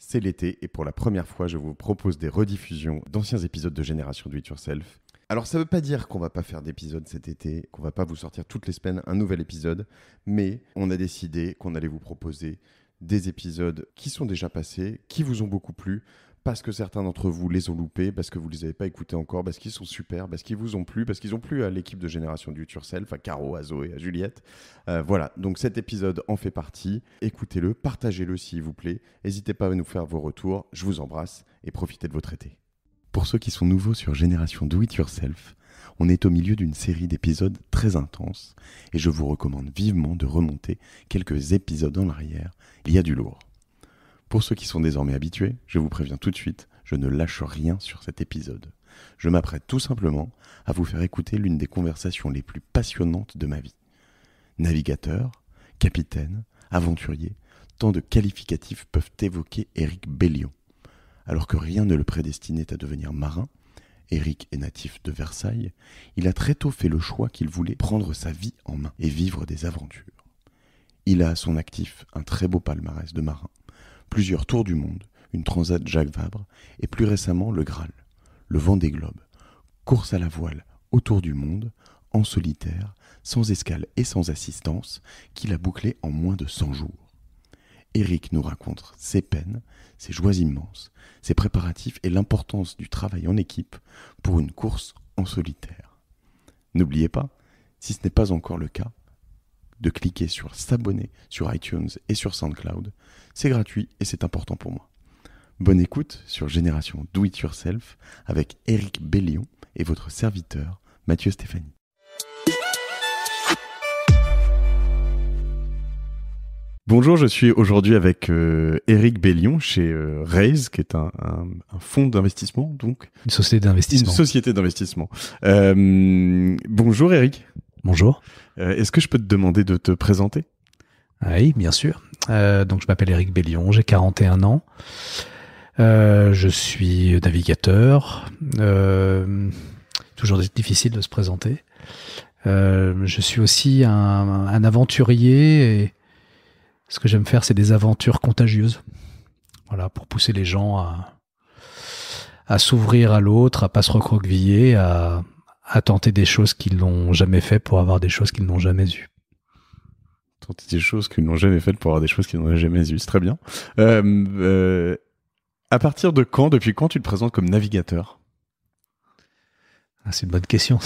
c'est l'été et pour la première fois, je vous propose des rediffusions d'anciens épisodes de Génération Do It Yourself. Alors ça ne veut pas dire qu'on ne va pas faire d'épisodes cet été, qu'on ne va pas vous sortir toutes les semaines un nouvel épisode, mais on a décidé qu'on allait vous proposer des épisodes qui sont déjà passés, qui vous ont beaucoup plu, parce que certains d'entre vous les ont loupés, parce que vous ne les avez pas écoutés encore, parce qu'ils sont super, parce qu'ils vous ont plu, parce qu'ils ont plu à l'équipe de Génération Do It Yourself, à Caro, à Zoé, à Juliette. Voilà, donc cet épisode en fait partie. Écoutez-le, partagez-le s'il vous plaît. N'hésitez pas à nous faire vos retours. Je vous embrasse et profitez de votre été. Pour ceux qui sont nouveaux sur Génération Do It Yourself, on est au milieu d'une série d'épisodes très intenses et je vous recommande vivement de remonter quelques épisodes en arrière. Il y a du lourd. Pour ceux qui sont désormais habitués, je vous préviens tout de suite, je ne lâche rien sur cet épisode. Je m'apprête tout simplement à vous faire écouter l'une des conversations les plus passionnantes de ma vie. Navigateur, capitaine, aventurier, tant de qualificatifs peuvent évoquer Éric Bellion. Alors que rien ne le prédestinait à devenir marin, Éric est natif de Versailles, il a très tôt fait le choix qu'il voulait prendre sa vie en main et vivre des aventures. Il a à son actif un très beau palmarès de marin, plusieurs tours du monde, une transat Jacques Vabre et plus récemment le Graal, le Vendée Globe, course à la voile autour du monde, en solitaire, sans escale et sans assistance, qu'il a bouclé en moins de 100 jours. Éric nous raconte ses peines, ses joies immenses, ses préparatifs et l'importance du travail en équipe pour une course en solitaire. N'oubliez pas, si ce n'est pas encore le cas, de cliquer sur s'abonner sur iTunes et sur SoundCloud. C'est gratuit et c'est important pour moi. Bonne écoute sur Génération Do It Yourself avec Éric Bellion et votre serviteur Mathieu Stéphanie. Bonjour, je suis aujourd'hui avec Éric Bellion chez Raise, qui est un fonds d'investissement, donc une société d'investissement. Une société d'investissement. Bonjour Éric. Bonjour. Est-ce que je peux te demander de te présenter ? Oui, bien sûr. Donc je m'appelle Éric Bellion, j'ai 41 ans. Je suis navigateur. Toujours difficile de se présenter. Je suis aussi un aventurier. Et ce que j'aime faire, c'est des aventures contagieuses. Voilà, pour pousser les gens à s'ouvrir à l'autre, à pas se recroqueviller, à tenter des choses qu'ils n'ont jamais fait pour avoir des choses qu'ils n'ont jamais eues. Tenter des choses qu'ils n'ont jamais faites pour avoir des choses qu'ils n'ont jamais eues, c'est très bien. À partir de quand, depuis quand tu te présentes comme navigateur ? C'est une bonne question.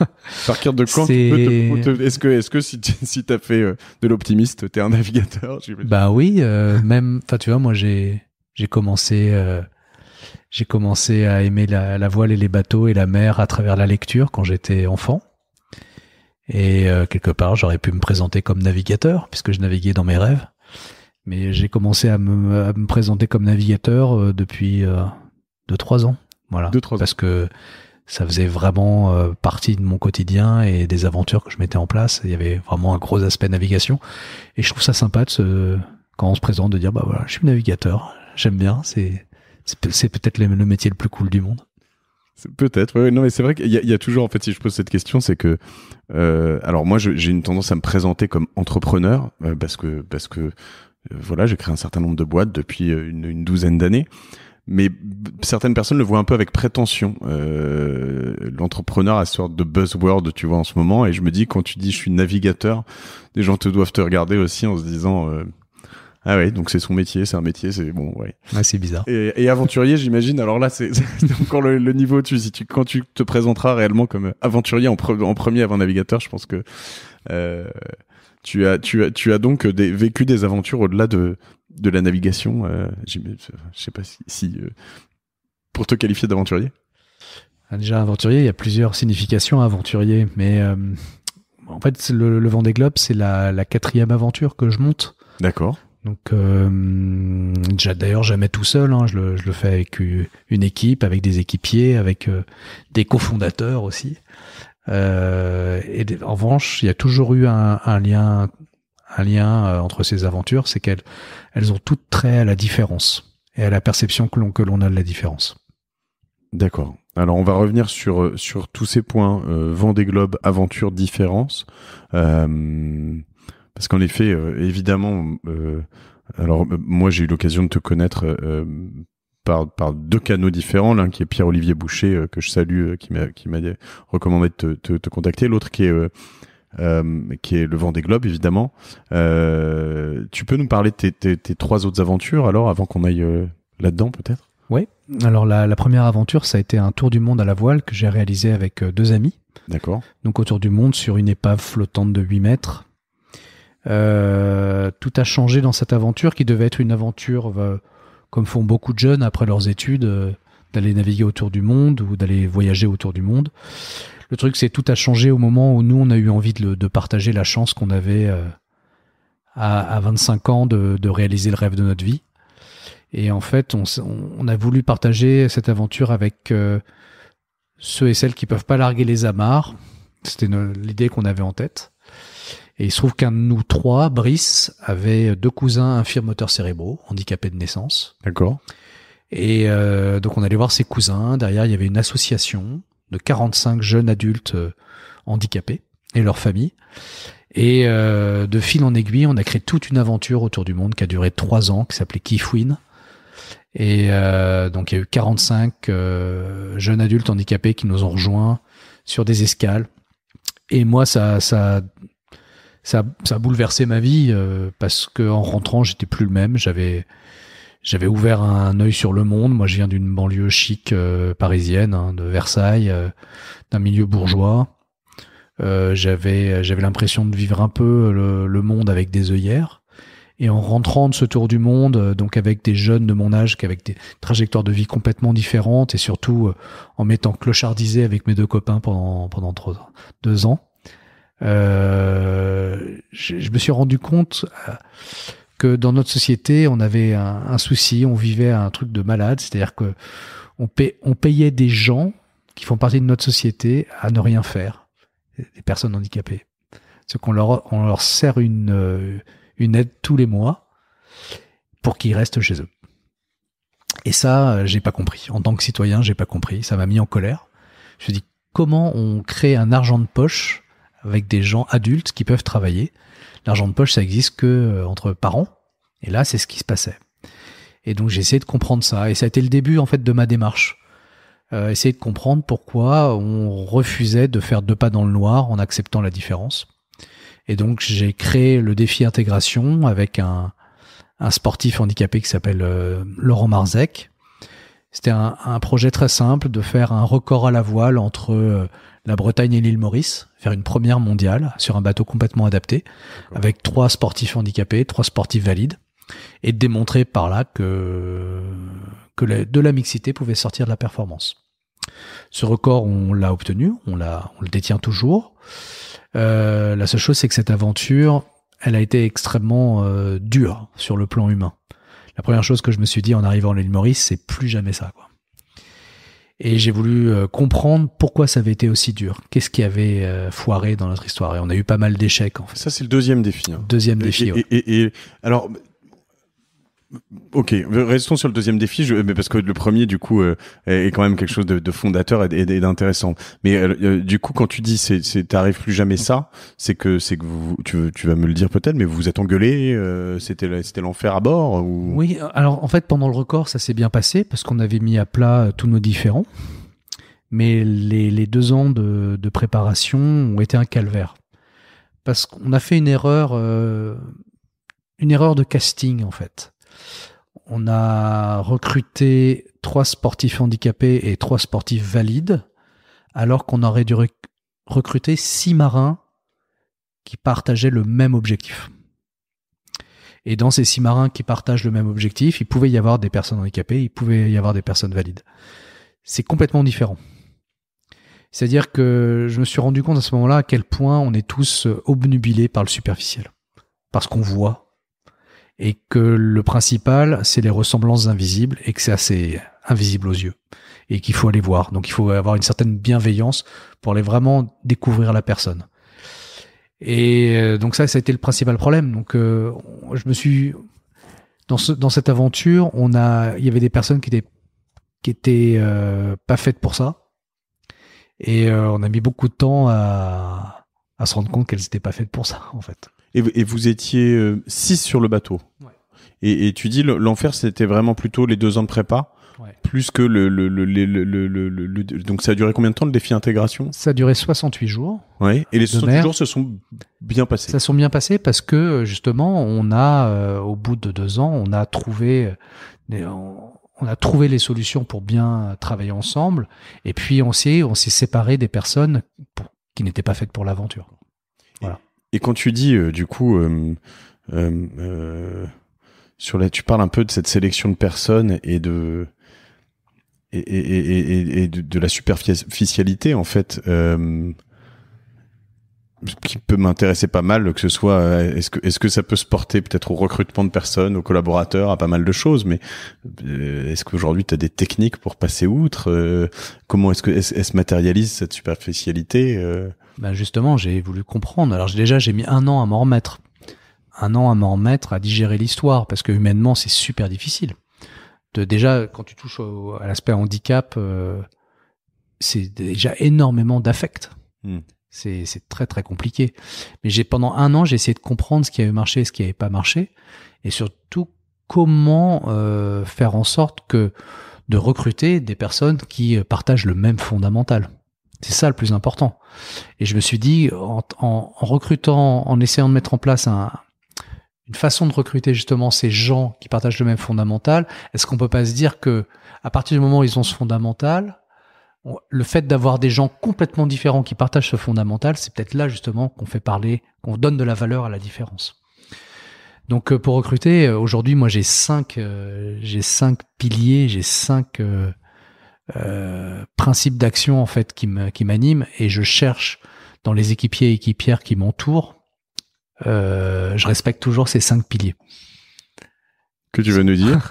À partir de quand est-ce que si tu as fait de l'optimiste, tu es un navigateur ? Bah oui, même, tu vois, moi j'ai commencé à aimer la voile et les bateaux et la mer à travers la lecture quand j'étais enfant. Et quelque part, j'aurais pu me présenter comme navigateur, puisque je naviguais dans mes rêves. Mais j'ai commencé à me présenter comme navigateur depuis 2-3 ans. Voilà. 2-3 ans. Parce que ça faisait vraiment partie de mon quotidien et des aventures que je mettais en place. Il y avait vraiment un gros aspect navigation. Et je trouve ça sympa quand on se présente de dire, bah voilà, je suis navigateur. J'aime bien. C'est peut-être le métier le plus cool du monde. Peut-être, oui. Non, mais c'est vrai qu'il y a toujours, en fait, si je pose cette question, c'est que, alors moi, j'ai une tendance à me présenter comme entrepreneur, parce que voilà, j'ai créé un certain nombre de boîtes depuis une douzaine d'années. Mais certaines personnes le voient un peu avec prétention. L'entrepreneur a ce sorte de buzzword, tu vois, en ce moment. Et je me dis, quand tu dis je suis navigateur, les gens doivent te regarder aussi en se disant ah ouais, donc c'est son métier, c'est un métier, c'est bon, ouais. Ouais, c'est bizarre. Et aventurier, j'imagine. Alors là, c'est encore le niveau au-dessus. Quand tu te présenteras réellement comme aventurier en premier avant navigateur, je pense que tu as donc vécu des aventures au-delà de la navigation. Je sais pas si pour te qualifier d'aventurier. Déjà, aventurier, il y a plusieurs significations à aventurier, mais en fait, le Vendée Globe, c'est la 4e aventure que je monte. D'accord. Donc, d'ailleurs, jamais tout seul. Hein, je le fais avec une équipe, avec des équipiers, avec des cofondateurs aussi. Et en revanche, il y a toujours eu un lien entre ces aventures, c'est qu'elles ont toutes trait à la différence et à la perception que l'on a de la différence. D'accord. Alors, on va revenir sur tous ces points, Vendée Globe, aventure, différence. Parce qu'en effet, évidemment, Alors, moi, j'ai eu l'occasion de te connaître par deux canaux différents. L'un qui est Pierre-Olivier Boucher, que je salue, qui m'a recommandé de te contacter. L'autre qui est le Vendée Globe, évidemment. Tu peux nous parler de tes trois autres aventures, alors, avant qu'on aille là-dedans, peut-être? Oui. Alors, la première aventure, ça a été un tour du monde à la voile que j'ai réalisé avec deux amis. D'accord. Donc, autour du monde sur une épave flottante de 8 mètres. Tout a changé dans cette aventure qui devait être une aventure, comme font beaucoup de jeunes après leurs études, d'aller naviguer autour du monde ou d'aller voyager autour du monde. Le truc, c'est tout a changé au moment où nous, on a eu envie de partager la chance qu'on avait à 25 ans de réaliser le rêve de notre vie. Et en fait, on a voulu partager cette aventure avec ceux et celles qui peuvent pas larguer les amarres. C'était l'idée qu'on avait en tête. Et il se trouve qu'un de nous trois, Brice, avait deux cousins infirmes moteurs cérébraux, handicapés de naissance. D'accord. Et donc on allait voir ses cousins. Derrière, il y avait une association de 45 jeunes adultes handicapés et leurs familles. Et de fil en aiguille, on a créé toute une aventure autour du monde qui a duré 3 ans, qui s'appelait Kifwin. Et donc il y a eu 45 jeunes adultes handicapés qui nous ont rejoints sur des escales. Et moi, ça a bouleversé ma vie parce que en rentrant, j'étais plus le même. J'avais ouvert un œil sur le monde. Moi, je viens d'une banlieue chic parisienne, de Versailles, d'un milieu bourgeois. J'avais l'impression de vivre un peu le monde avec des œillères. Et en rentrant de ce tour du monde, donc avec des jeunes de mon âge, avec des trajectoires de vie complètement différentes, et surtout en m'étant clochardisé avec mes deux copains pendant 2 ans, je me suis rendu compte que dans notre société, on avait un souci, on vivait un truc de malade, c'est-à-dire que on payait des gens qui font partie de notre société à ne rien faire, des personnes handicapées. C'est qu'on leur sert une aide tous les mois pour qu'ils restent chez eux. Et ça, j'ai pas compris. En tant que citoyen, j'ai pas compris. Ça m'a mis en colère. Je me suis dit, comment on crée un argent de poche avec des gens adultes qui peuvent travailler? L'argent de poche, ça existe que entre parents. Et là, c'est ce qui se passait. Et donc, j'ai essayé de comprendre ça. Et ça a été le début, en fait, de ma démarche. Essayer de comprendre pourquoi on refusait de faire 2 pas dans le noir en acceptant la différence. Et donc, j'ai créé le défi intégration avec un sportif handicapé qui s'appelle Laurent Marzec. C'était un projet très simple de faire un record à la voile entre la Bretagne et l'île Maurice, faire une première mondiale sur un bateau complètement adapté, avec 3 sportifs handicapés, 3 sportifs valides, et de démontrer par là que de la mixité pouvait sortir de la performance. Ce record, on l'a obtenu, on le détient toujours. La seule chose, c'est que cette aventure, elle a été extrêmement dure sur le plan humain. La première chose que je me suis dit en arrivant à l'île Maurice, c'est plus jamais ça, quoi. Et j'ai voulu comprendre pourquoi ça avait été aussi dur. Qu'est-ce qui avait foiré dans notre histoire? Et on a eu pas mal d'échecs, en fait. Ça, c'est le deuxième défi. Hein. Deuxième défi, ouais. Et alors... Ok, restons sur le deuxième défi, mais parce que le premier, du coup, est quand même quelque chose de fondateur et d'intéressant. Mais du coup, quand tu dis t'arrives plus jamais ça, c'est que tu vas me le dire peut-être, mais vous vous êtes engueulé, c'était l'enfer à bord ou... Oui, alors en fait, pendant le record, ça s'est bien passé parce qu'on avait mis à plat tous nos différends. Mais les 2 ans de préparation ont été un calvaire. Parce qu'on a fait une erreur de casting, en fait. On a recruté 3 sportifs handicapés et 3 sportifs valides, alors qu'on aurait dû recruter 6 marins qui partageaient le même objectif. Et dans ces 6 marins qui partagent le même objectif, il pouvait y avoir des personnes handicapées, il pouvait y avoir des personnes valides. C'est complètement différent. C'est-à-dire que je me suis rendu compte à ce moment-là à quel point on est tous obnubilés par le superficiel, parce qu'on voit. Et que le principal, c'est les ressemblances invisibles et que c'est assez invisible aux yeux et qu'il faut aller voir. Donc il faut avoir une certaine bienveillance pour aller vraiment découvrir la personne. Et donc ça a été le principal problème. Donc je me suis dans cette aventure, il y avait des personnes qui étaient pas faites pour ça. Et on a mis beaucoup de temps à se rendre compte qu'elles n'étaient pas faites pour ça, en fait. Et vous étiez 6 sur le bateau. Ouais. Et tu dis l'enfer, c'était vraiment plutôt les 2 ans de prépa, plus que donc ça a duré combien de temps le défi intégration? Ça a duré 68 jours. Ouais. Et les 68 jours se sont bien passés. Ça se sont bien passés parce que justement, on a au bout de 2 ans, on a trouvé les solutions pour bien travailler ensemble. Et puis on s'est séparé des personnes qui n'étaient pas faites pour l'aventure. Voilà. Et quand tu dis du coup tu parles un peu de cette sélection de personnes et de la superficialité en fait, qui peut m'intéresser pas mal, que ce soit est-ce que ça peut se porter peut-être au recrutement de personnes, aux collaborateurs, à pas mal de choses, mais est-ce qu'aujourd'hui tu as des techniques pour passer outre, comment est-ce que elle se matérialise cette superficialité? Ben justement, j'ai voulu comprendre. Alors j'ai mis 1 an à m'en remettre. 1 an à m'en remettre, à digérer l'histoire, parce que humainement c'est super difficile. Déjà, quand tu touches à l'aspect handicap, c'est déjà énormément d'affect. C'est très très compliqué. Mais pendant 1 an, j'ai essayé de comprendre ce qui avait marché et ce qui n'avait pas marché, et surtout comment faire en sorte de recruter des personnes qui partagent le même fondamental. C'est ça le plus important. Et je me suis dit, en recrutant, en essayant de mettre en place une façon de recruter justement ces gens qui partagent le même fondamental, est-ce qu'on peut pas se dire que à partir du moment où ils ont ce fondamental, le fait d'avoir des gens complètement différents qui partagent ce fondamental, c'est peut-être là justement qu'on donne de la valeur à la différence. Donc pour recruter, aujourd'hui, moi j'ai 5 piliers, j'ai 5 principes d'action en fait qui m'animent, et je cherche dans les équipiers et équipières qui m'entourent. Je respecte toujours ces 5 piliers. Que tu veux nous dire?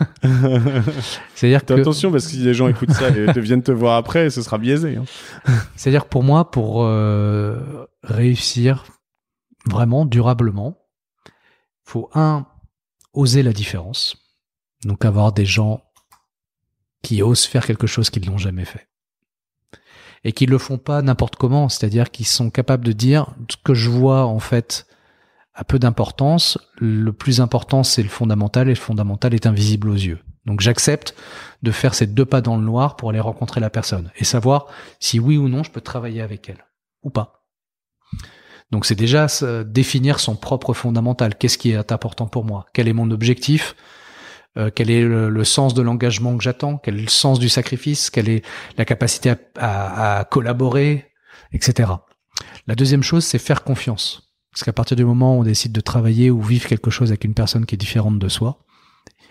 C'est-à-dire que... Attention, parce que si les gens écoutent ça et viennent te voir après, ce sera biaisé. C'est-à-dire que pour moi, pour réussir vraiment durablement, il faut oser la différence. Donc avoir des gens qui osent faire quelque chose qu'ils n'ont jamais fait. Et qui le font pas n'importe comment, c'est-à-dire qu'ils sont capables de dire ce que je vois en fait a peu d'importance, le plus important c'est le fondamental, et le fondamental est invisible aux yeux. Donc j'accepte de faire ces 2 pas dans le noir pour aller rencontrer la personne et savoir si oui ou non je peux travailler avec elle ou pas. Donc c'est déjà définir son propre fondamental. Qu'est-ce qui est important pour moi? Quel est mon objectif? Quel est le sens de l'engagement que j'attends? Quel est le sens du sacrifice? Quelle est la capacité à collaborer, etc. La deuxième chose, c'est faire confiance. Parce qu'à partir du moment où on décide de travailler ou vivre quelque chose avec une personne qui est différente de soi,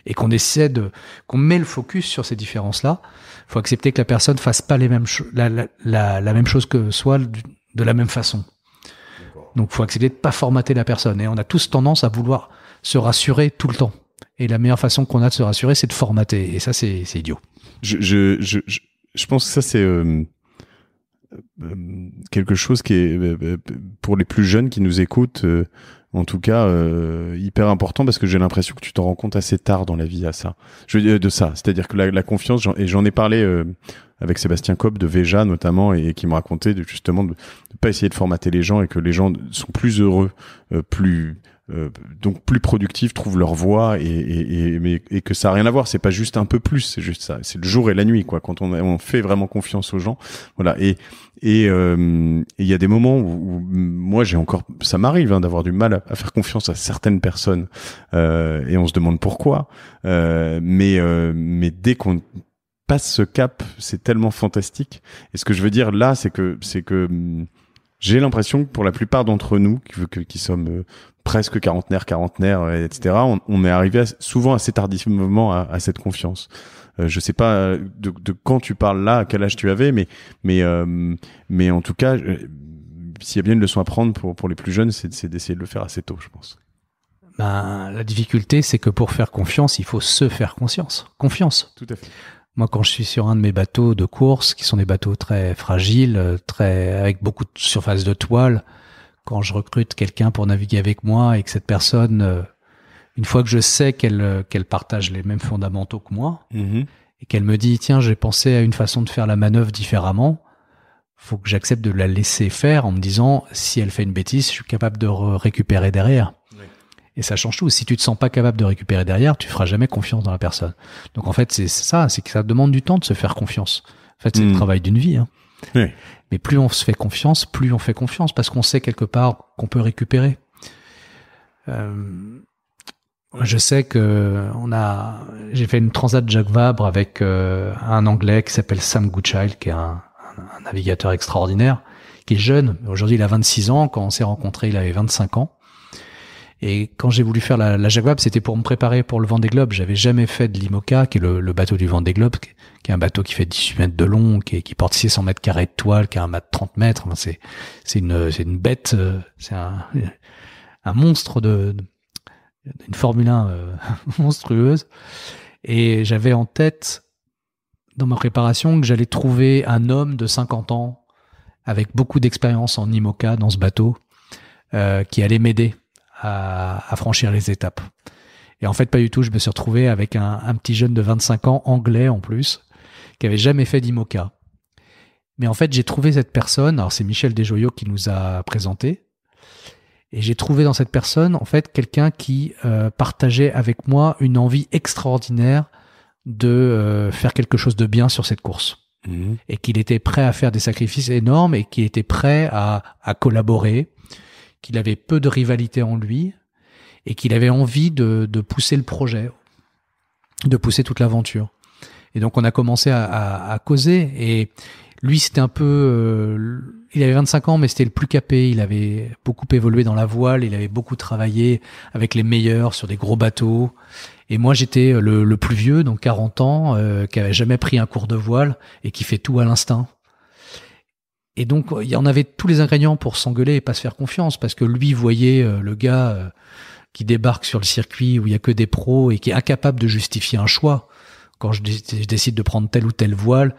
et qu'on met le focus sur ces différences-là, faut accepter que la personne fasse pas la même chose que soi de la même façon. Donc faut accepter de pas formater la personne. Et on a tous tendance à vouloir se rassurer tout le temps. Et la meilleure façon qu'on a de se rassurer, c'est de formater. Et ça, c'est idiot. Je pense que ça, c'est quelque chose qui est, pour les plus jeunes qui nous écoutent, en tout cas, hyper important, parce que j'ai l'impression que tu t'en rends compte assez tard dans la vie de ça. C'est-à-dire que la confiance, j'en ai parlé avec Sébastien Cobb de Veja notamment, et qui me racontait justement de ne pas essayer de formater les gens, et que les gens sont plus heureux, donc plus productifs, trouvent leur voie, et que ça a rien à voir. C'est pas juste un peu plus, c'est juste ça. C'est le jour et la nuit, quoi. Quand on fait vraiment confiance aux gens, voilà. Et il y a des moments où moi ça m'arrive d'avoir du mal à faire confiance à certaines personnes, et on se demande pourquoi. Mais dès qu'on passe ce cap, c'est tellement fantastique. Et ce que je veux dire là, c'est que j'ai l'impression que pour la plupart d'entre nous qui sommes presque quarantenaires, etc., on est arrivé souvent assez tardivement à cette confiance. Je sais pas de quand tu parles là, à quel âge tu avais, mais en tout cas, s'il y a bien une leçon à prendre pour les plus jeunes, c'est d'essayer de le faire assez tôt, je pense. La difficulté, c'est que pour faire confiance, il faut se faire confiance. Tout à fait. Moi, quand je suis sur un de mes bateaux de course, qui sont des bateaux très fragiles, avec beaucoup de surface de toile, quand je recrute quelqu'un pour naviguer avec moi, et que cette personne, une fois que je sais qu'elle partage les mêmes fondamentaux que moi, et qu'elle me dit, tiens, j'ai pensé à une façon de faire la manœuvre différemment, faut que j'accepte de la laisser faire en me disant, si elle fait une bêtise, je suis capable de récupérer derrière. Oui. Et ça change tout. Si tu te sens pas capable de récupérer derrière, tu feras jamais confiance dans la personne. Donc en fait, c'est ça, c'est que ça demande du temps de se faire confiance. En fait, c'est le travail d'une vie. Hein. Oui. Mais plus on se fait confiance, parce qu'on sait quelque part qu'on peut récupérer. Je sais que j'ai fait une transat Jacques Vabre avec un Anglais qui s'appelle Sam Goodchild, qui est un navigateur extraordinaire, qui est jeune. Aujourd'hui, il a 26 ans. Quand on s'est rencontrés, il avait 25 ans. Et quand j'ai voulu faire la Jacques Vabre, c'était pour me préparer pour le Vendée Globe. J'avais jamais fait de l'IMOCA, qui est le bateau du Vendée Globe, qui est un bateau qui fait 18 mètres de long, qui porte 600 mètres carrés de toile, qui a un mât de 30 mètres. Enfin, c'est une bête, c'est un monstre une Formule 1 monstrueuse. Et j'avais en tête, dans ma préparation, que j'allais trouver un homme de 50 ans, avec beaucoup d'expérience en IMOCA dans ce bateau, qui allait m'aider à franchir les étapes. Et en fait, pas du tout. Je me suis retrouvé avec un petit jeune de 25 ans, anglais en plus, qui avait jamais fait d'IMOCA. Mais en fait, j'ai trouvé cette personne, alors c'est Michel Desjoyaux qui nous a présenté, et j'ai trouvé dans cette personne, en fait, quelqu'un qui partageait avec moi une envie extraordinaire de faire quelque chose de bien sur cette course. Mmh. Et qu'il était prêt à faire des sacrifices énormes et qu'il était prêt à collaborer, qu'il avait peu de rivalité en lui et qu'il avait envie de pousser le projet, de pousser toute l'aventure. Et donc on a commencé à causer, et lui c'était un peu... il avait 25 ans mais c'était le plus capé, il avait beaucoup évolué dans la voile, il avait beaucoup travaillé avec les meilleurs sur des gros bateaux, et moi j'étais le plus vieux, donc 40 ans, qui avait jamais pris un cours de voile et qui fait tout à l'instinct. Et donc, il y en avait tous les ingrédients pour s'engueuler et pas se faire confiance, parce que lui voyait le gars qui débarque sur le circuit où il y a que des pros et qui est incapable de justifier un choix. Quand je décide de prendre telle ou telle voile,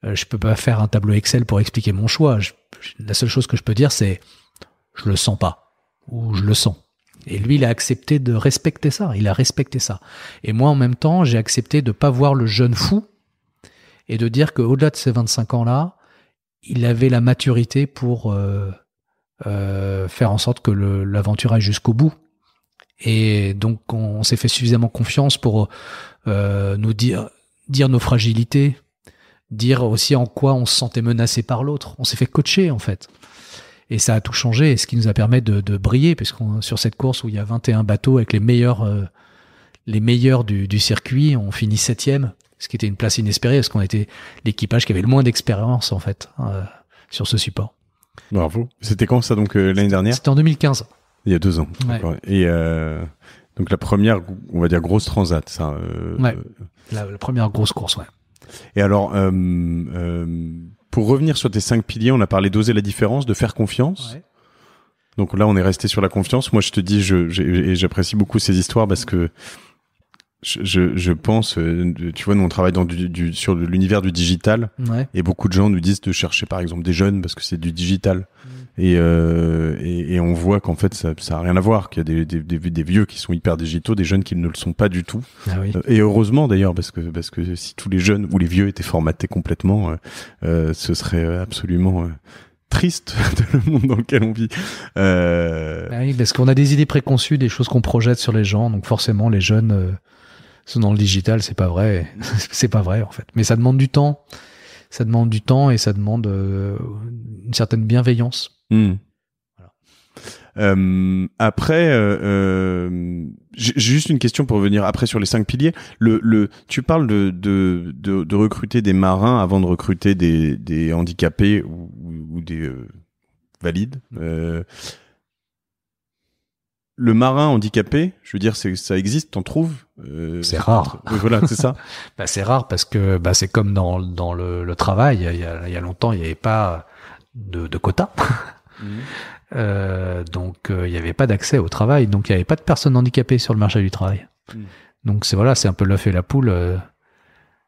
je peux pas faire un tableau Excel pour expliquer mon choix. La seule chose que je peux dire, c'est je le sens pas, ou je le sens. Et lui, il a accepté de respecter ça. Il a respecté ça. Et moi, en même temps, j'ai accepté de pas voir le jeune fou et de dire qu'au-delà de ces 25 ans-là, il avait la maturité pour faire en sorte que l'aventure aille jusqu'au bout. Et donc, on s'est fait suffisamment confiance pour nous dire nos fragilités, dire aussi en quoi on se sentait menacé par l'autre. On s'est fait coacher, en fait. Et ça a tout changé, et ce qui nous a permis de briller, puisqu'on sur cette course où il y a 21 bateaux avec les meilleurs du circuit, on finit 7e. Ce qui était une place inespérée, parce qu'on était l'équipage qui avait le moins d'expérience, en fait, sur ce support. Bravo. C'était quand ça, donc l'année dernière ? C'était en 2015. Il y a 2 ans. Ouais. Et donc la première, on va dire, grosse transat, ça. Ouais. La première grosse course, ouais. Et alors, pour revenir sur tes 5 piliers, on a parlé d'oser la différence, de faire confiance. Ouais. Donc là, on est resté sur la confiance. Moi, je te dis, j'apprécie beaucoup ces histoires parce que je pense, tu vois, nous on travaille sur l'univers du digital, ouais. Et beaucoup de gens nous disent de chercher par exemple des jeunes parce que c'est du digital, et on voit qu'en fait ça a rien à voir, qu'il y a des vieux qui sont hyper digitaux, des jeunes qui ne le sont pas du tout. Ah oui. Et heureusement d'ailleurs, parce que si tous les jeunes ou les vieux étaient formatés complètement, ce serait absolument triste le monde dans lequel on vit. Oui, parce qu'on a des idées préconçues, des choses qu'on projette sur les gens, donc forcément les jeunes sont dans le digital, c'est pas vrai. C'est pas vrai en fait. Mais ça demande du temps. Ça demande du temps et ça demande une certaine bienveillance. Mmh. Voilà. Après, j'ai juste une question pour revenir après sur les 5 piliers. Tu parles de recruter des marins avant de recruter des handicapés ou des valides. Le marin handicapé, je veux dire, ça existe, t'en trouves c'est rare. Voilà, c'est ça. C'est rare parce que c'est comme dans le travail. Il y a longtemps, il n'y avait pas de quotas. Donc il n'y avait pas d'accès au travail. Donc il n'y avait pas de personnes handicapées sur le marché du travail. Donc c'est un peu l'œuf et la poule.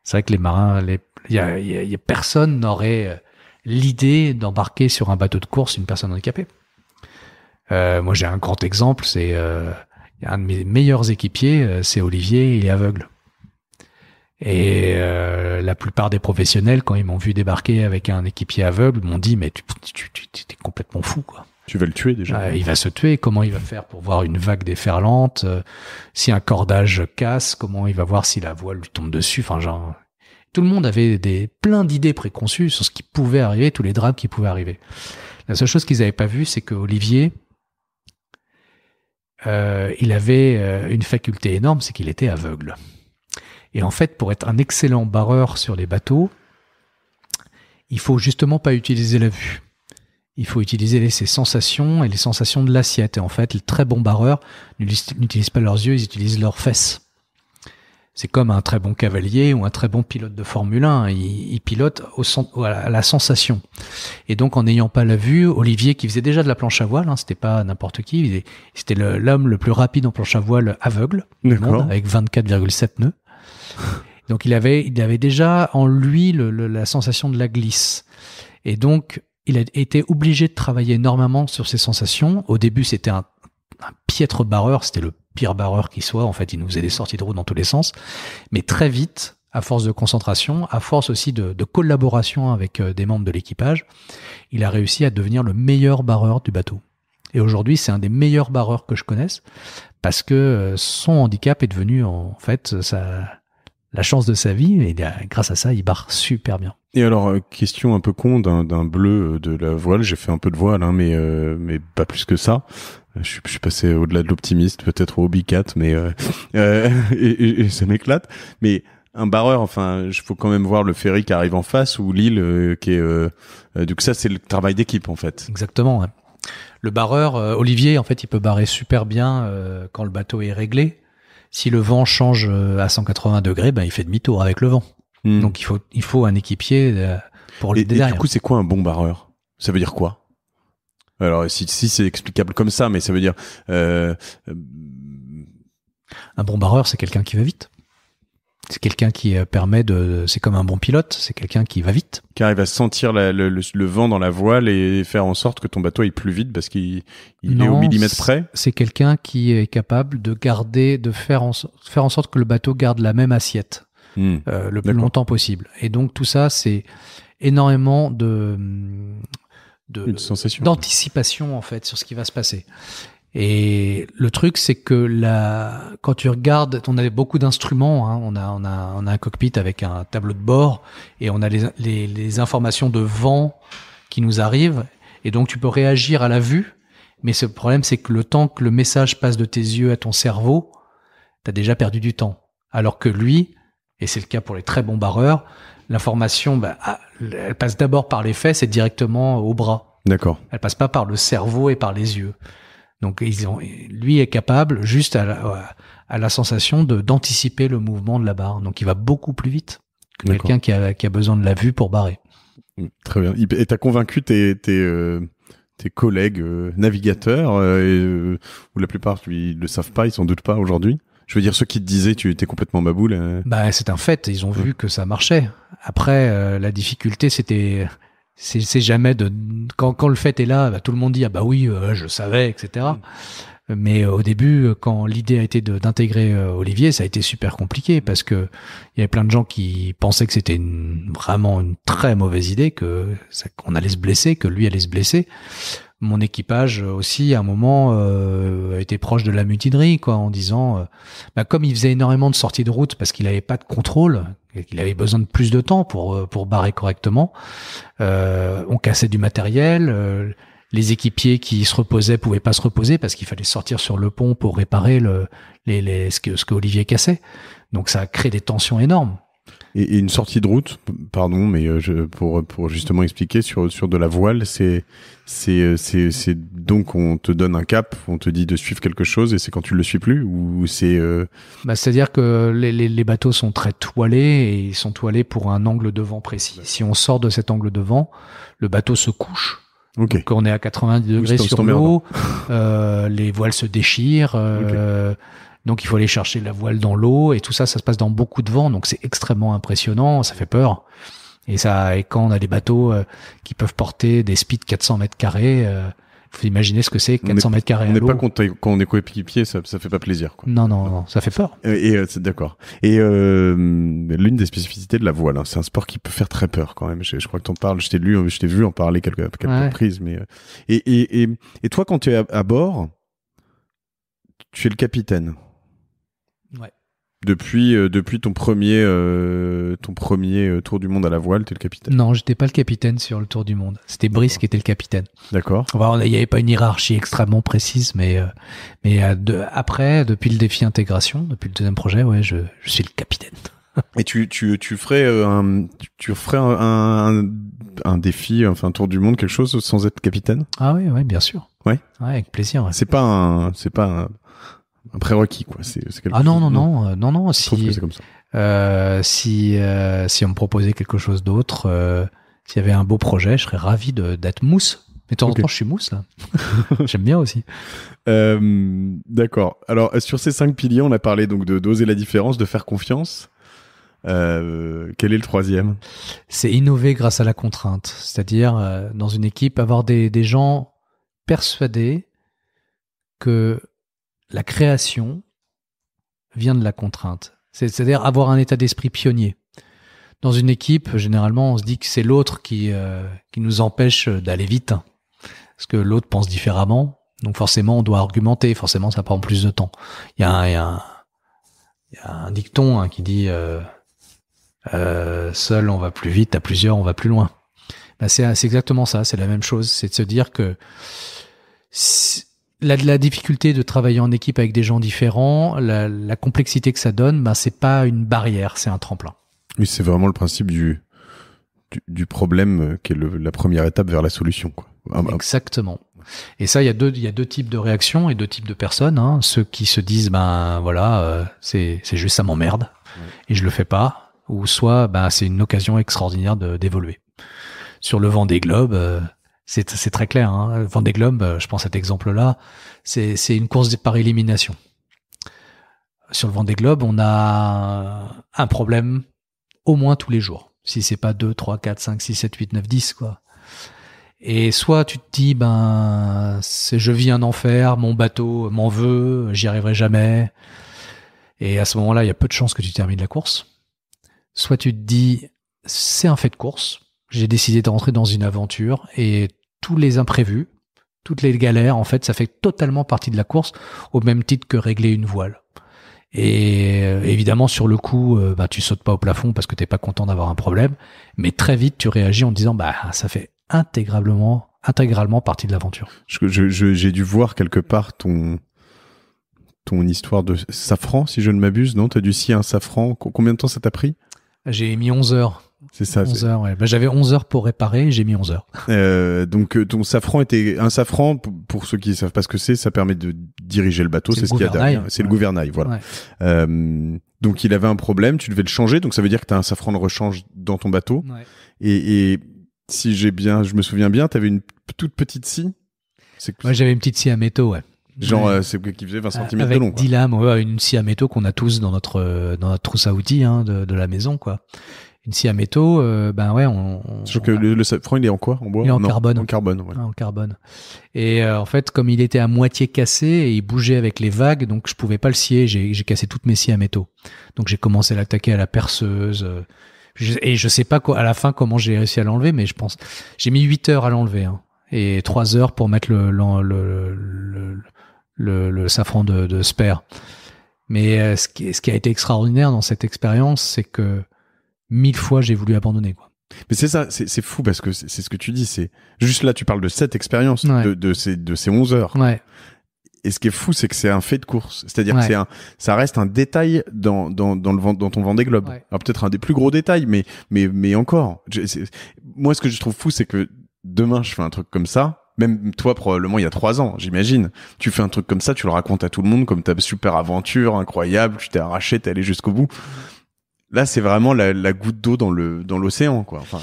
C'est vrai que les marins, il y a personne n'aurait l'idée d'embarquer sur un bateau de course une personne handicapée. Moi, j'ai un grand exemple, c'est un de mes meilleurs équipiers, c'est Olivier, il est aveugle. Et la plupart des professionnels, quand ils m'ont vu débarquer avec un équipier aveugle, m'ont dit mais tu t'es complètement fou, quoi. Tu vas le tuer déjà. Il va se tuer. Comment il va faire pour voir une vague déferlante? Si un cordage casse, comment il va voir si la voile lui tombe dessus? Enfin, genre, tout le monde avait plein d'idées préconçues sur ce qui pouvait arriver, tous les drames qui pouvaient arriver. La seule chose qu'ils n'avaient pas vue, c'est que Olivier, il avait une faculté énorme, c'est qu'il était aveugle. Et en fait, pour être un excellent barreur sur les bateaux, il faut justement pas utiliser la vue. Il faut utiliser ses sensations et les sensations de l'assiette. Et en fait, les très bons barreurs n'utilisent pas leurs yeux, ils utilisent leurs fesses. C'est comme un très bon cavalier ou un très bon pilote de Formule 1. Il pilote à la sensation. Et donc, en n'ayant pas la vue, Olivier, qui faisait déjà de la planche à voile, c'était pas n'importe qui, c'était l'homme le plus rapide en planche à voile aveugle, du monde, avec 24,7 nœuds. Donc, il avait déjà en lui la sensation de la glisse. Et donc, il a été obligé de travailler énormément sur ses sensations. Au début, c'était un piètre barreur, c'était le pire barreur qui soit. En fait, il nous faisait des sorties de route dans tous les sens. Mais très vite, à force de concentration, à force aussi de collaboration avec des membres de l'équipage, il a réussi à devenir le meilleur barreur du bateau. Et aujourd'hui, c'est un des meilleurs barreurs que je connaisse parce que son handicap est devenu en fait la chance de sa vie. Et grâce à ça, il barre super bien. Et alors, question un peu con d'un bleu de la voile. J'ai fait un peu de voile, hein, mais pas plus que ça. Je suis passé au-delà de l'optimiste, peut-être au hobby cat, mais et ça m'éclate. Mais un barreur, enfin, il faut quand même voir le ferry qui arrive en face ou l'île qui est. Donc ça, c'est le travail d'équipe en fait. Exactement. Ouais. Le barreur, Olivier, en fait, il peut barrer super bien quand le bateau est réglé. Si le vent change à 180 degrés, il fait demi-tour avec le vent. Donc il faut un équipier pour l'aider derrière. Et du coup, c'est quoi un bon barreur? Ça veut dire quoi? Alors si c'est explicable comme ça, mais ça veut dire un bon barreur, c'est quelqu'un qui va vite. C'est quelqu'un qui c'est comme un bon pilote, c'est quelqu'un qui va vite. Qui arrive à sentir le vent dans la voile et faire en sorte que ton bateau aille plus vite parce qu'il est au millimètre près. C'est quelqu'un qui est capable de faire en sorte que le bateau garde la même assiette le plus longtemps possible. Et donc tout ça, c'est énormément d'anticipation en fait sur ce qui va se passer. Et le truc, c'est que quand tu regardes, on a beaucoup d'instruments, hein, on a un cockpit avec un tableau de bord et on a les informations de vent qui nous arrivent. Et donc, tu peux réagir à la vue. Mais ce problème, c'est que le temps que le message passe de tes yeux à ton cerveau, t'as déjà perdu du temps. Alors que lui, et c'est le cas pour les très bons barreurs, l'information, elle passe d'abord par les fesses et directement au bras. D'accord. Elle passe pas par le cerveau et par les yeux. Donc, lui est capable, juste à la sensation d'anticiper le mouvement de la barre. Donc, il va beaucoup plus vite que quelqu'un qui a besoin de la vue pour barrer. Très bien. Et t'as convaincu tes collègues navigateurs, ou la plupart, ils le savent pas, ils s'en doutent pas aujourd'hui? Je veux dire, ceux qui te disaient tu étais complètement baboule. C'est un fait. Ils ont vu que ça marchait. Après, la difficulté, c'est jamais quand le fait est là, tout le monde dit oui, je savais, etc. Mais au début, quand l'idée a été d'intégrer Olivier, ça a été super compliqué parce que il y avait plein de gens qui pensaient que c'était vraiment une très mauvaise idée, qu'on allait se blesser, que lui allait se blesser. Mon équipage aussi, à un moment, était proche de la mutinerie, en disant, comme il faisait énormément de sorties de route parce qu'il avait pas de contrôle, qu'il avait besoin de plus de temps pour barrer correctement, on cassait du matériel, les équipiers qui se reposaient pouvaient pas se reposer parce qu'il fallait sortir sur le pont pour réparer ce que Olivier cassait. Donc ça a créé des tensions énormes. Et une sortie de route, pardon, mais pour justement expliquer sur de la voile, c'est donc on te donne un cap, on te dit de suivre quelque chose et c'est quand tu le suis plus ou c'est c'est-à-dire que les bateaux sont très toilés et ils sont toilés pour un angle de vent précis. Si on sort de cet angle de vent, le bateau se couche. Okay. Donc on est à 90 degrés sur l'eau, les voiles se déchirent. Donc il faut aller chercher la voile dans l'eau et tout ça, ça se passe dans beaucoup de vent, donc c'est extrêmement impressionnant, ça fait peur. Et quand on a des bateaux qui peuvent porter des speeds 400 mètres carrés, Faut imaginer ce que c'est, On 400 mètres carrés On à n'est l'eau. pas quand on est coéquipier, ça fait pas plaisir, quoi. Non, ça fait peur. C'est d'accord. Et l'une des spécificités de la voile, hein, c'est un sport qui peut faire très peur quand même. Je crois que t'en parles. Je t'ai vu en parler quelques reprises. Mais et toi, quand tu es à bord, tu es le capitaine. Ouais. Depuis ton premier tour du monde à la voile, tu es le capitaine. Non, j'étais pas le capitaine sur le Tour du Monde. C'était Brice qui était le capitaine. D'accord. Enfin, il n'y avait pas une hiérarchie extrêmement précise, mais après, depuis le défi intégration, depuis le deuxième projet, ouais, je suis le capitaine. Et tu ferais un défi, enfin un tour du monde, quelque chose sans être capitaine? Ah oui, bien sûr. Ouais. Ouais, avec plaisir. Ouais. C'est pas un prérequis, quoi. C'est quelque chose. Non. Je trouve que c'est comme ça. Si on me proposait quelque chose d'autre, s'il y avait un beau projet, je serais ravi d'être mousse. Mais de temps en temps, je suis mousse, là. J'aime bien aussi. D'accord. Alors, sur ces 5 piliers, on a parlé donc d'oser la différence, de faire confiance. Quel est le troisième? C'est innover grâce à la contrainte. C'est-à-dire, dans une équipe, avoir des gens persuadés que la création vient de la contrainte. C'est-à-dire avoir un état d'esprit pionnier. Dans une équipe, généralement, on se dit que c'est l'autre qui nous empêche d'aller vite. Parce que l'autre pense différemment. Donc forcément, on doit argumenter. Forcément, ça prend plus de temps. Il y a un dicton qui dit seul on va plus vite, à plusieurs on va plus loin. Ben, c'est exactement ça. C'est la même chose. C'est de se dire que la difficulté de travailler en équipe avec des gens différents, la complexité que ça donne, ben, c'est pas une barrière, c'est un tremplin. Oui, c'est vraiment le principe du problème qui est la première étape vers la solution, quoi. Exactement. Et ça, il y a deux types de réactions et deux types de personnes. Hein. Ceux qui se disent, ben voilà, c'est juste ça m'emmerde et je le fais pas. Ou soit, ben c'est une occasion extraordinaire d'évoluer. Sur le Vendée Globe, c'est très clair. Hein. Le Vendée Globe, je pense à cet exemple-là, c'est une course par élimination. Sur le Vendée Globe, on a un problème au moins tous les jours. Si c'est pas 2, 3, 4, 5, 6, 7, 8, 9, 10, quoi. Et soit tu te dis, ben, je vis un enfer, mon bateau m'en veut, j'y arriverai jamais. Et à ce moment-là, il y a peu de chances que tu termines la course. Soit tu te dis, c'est un fait de course, j'ai décidé de rentrer dans une aventure et tous les imprévus, toutes les galères, en fait, ça fait totalement partie de la course, au même titre que régler une voile. Et évidemment, sur le coup, tu sautes pas au plafond parce que t'es pas content d'avoir un problème, mais très vite, tu réagis en te disant, ça fait intégralement partie de l'aventure. J'ai dû voir quelque part ton histoire de safran, si je ne m'abuse, non? T'as dû scier un safran. Combien de temps ça t'a pris? J'ai mis 11 heures. C'est ça. 11 heures, ouais. J'avais 11 heures pour réparer, j'ai mis 11 heures. Donc ton safran était un safran, pour ceux qui ne savent pas ce que c'est, ça permet de diriger le bateau, c'est ce qu'il y a derrière. C'est le gouvernail, voilà. Ouais. Donc il avait un problème, tu devais le changer, donc ça veut dire que tu as un safran de rechange dans ton bateau. Ouais. Et si je me souviens bien, tu avais une toute petite scie. Ouais, j'avais une petite scie à métaux, ouais. Genre, c'est qui faisait 20 cm avec de long. Avec 10 lames, ouais, une scie à métaux qu'on a tous dans notre trousse à outils de la maison, quoi. Une scie à métaux, Sauf que le safran, il est en quoi? En bois? Il est en carbone. En carbone, ouais. En carbone. Et en fait, comme il était à moitié cassé et il bougeait avec les vagues, donc je pouvais pas le scier. J'ai cassé toutes mes scies à métaux. Donc j'ai commencé à l'attaquer à la perceuse. Et je sais pas à la fin comment j'ai réussi à l'enlever, mais je pense j'ai mis 8 heures à l'enlever, hein, et 3 heures pour mettre le safran de spare. Mais ce qui a été extraordinaire dans cette expérience, c'est que 1000 fois j'ai voulu abandonner, quoi. Mais c'est ça, c'est fou parce que c'est ce que tu dis, c'est juste là tu parles de cette expérience, ouais. de ces 11 heures. Ouais. Et ce qui est fou, c'est que c'est un fait de course, c'est-à-dire que ça reste un détail dans ton Vendée Globe. Ouais. Alors peut-être un des plus gros détails, mais encore. Moi, ce que je trouve fou, c'est que demain je fais un truc comme ça. Même toi, probablement, il y a 3 ans, j'imagine. Tu fais un truc comme ça, tu le racontes à tout le monde comme ta super aventure incroyable, tu t'es arraché, t'es allé jusqu'au bout. Là, c'est vraiment la goutte d'eau dans l'océan, quoi. Enfin.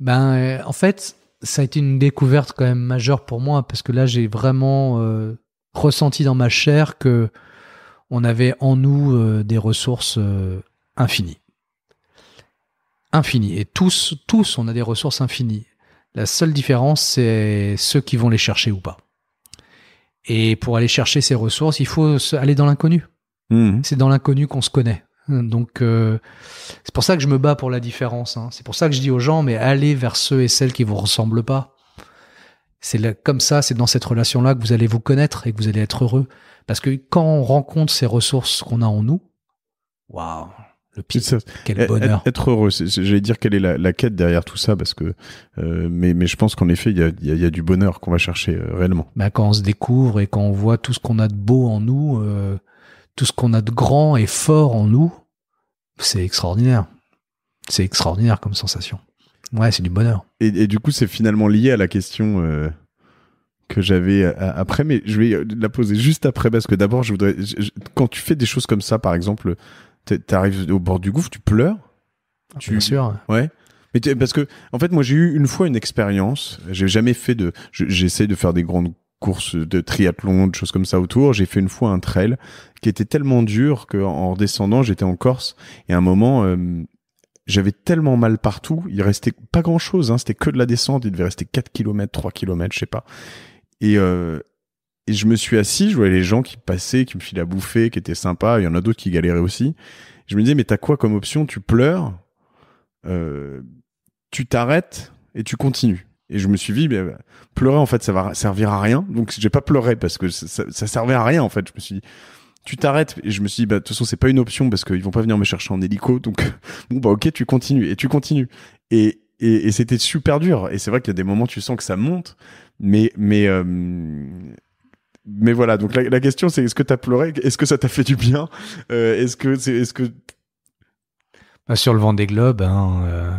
En fait, ça a été une découverte quand même majeure pour moi parce que là, j'ai vraiment ressenti dans ma chair que on avait en nous des ressources infinies. Infinies. Et tous, on a des ressources infinies. La seule différence, c'est ceux qui vont les chercher ou pas. Et pour aller chercher ces ressources, il faut aller dans l'inconnu. C'est dans l'inconnu qu'on se connaît. Donc, c'est pour ça que je me bats pour la différence. Hein. C'est pour ça que je dis aux gens, mais allez vers ceux et celles qui vous ressemblent pas. Comme ça, c'est dans cette relation-là que vous allez vous connaître et que vous allez être heureux. Parce que quand on rencontre ces ressources qu'on a en nous, waouh, le pic, quel bonheur. Être heureux, j'allais dire quelle est la quête derrière tout ça, parce que mais je pense qu'en effet, il y a du bonheur qu'on va chercher réellement. Bah, quand on se découvre et quand on voit tout ce qu'on a de beau en nous, tout ce qu'on a de grand et fort en nous, c'est extraordinaire. C'est extraordinaire comme sensation. Ouais, c'est du bonheur. Et du coup, c'est finalement lié à la question que j'avais après, mais je vais la poser juste après, parce que d'abord, quand tu fais des choses comme ça, par exemple, t'arrives au bord du gouffre, tu pleures. Bien sûr. Ouais. Mais parce que, en fait, moi, j'ai eu une fois une expérience. J'ai jamais fait j'essaie de faire des grandes courses de triathlon, de choses comme ça autour. J'ai fait une fois un trail qui était tellement dur qu'en redescendant, j'étais en Corse, et à un moment, j'avais tellement mal partout, il restait pas grand chose, hein, c'était que de la descente, il devait rester 4 km, 3 km, je sais pas. Et je me suis assis, je voyais les gens qui passaient, qui me filaient à bouffer, qui étaient sympas, il y en a d'autres qui galéraient aussi. Je me disais, mais t'as quoi comme option? Tu pleures, tu t'arrêtes et tu continues. Et je me suis dit, pleurer, en fait, ça va servir à rien. Donc, j'ai pas pleuré parce que ça servait à rien, en fait. Je me suis dit, tu t'arrêtes. Et je me suis dit, de toute façon, c'est pas une option parce qu'ils vont pas venir me chercher en hélico. Donc, bon, ok, tu continues. Et tu continues. Et c'était super dur. Et c'est vrai qu'il y a des moments, tu sens que ça monte. Mais voilà. Donc, la question, c'est, est-ce que t'as pleuré? Est-ce que ça t'a fait du bien? Sur le Vendée Globe, hein,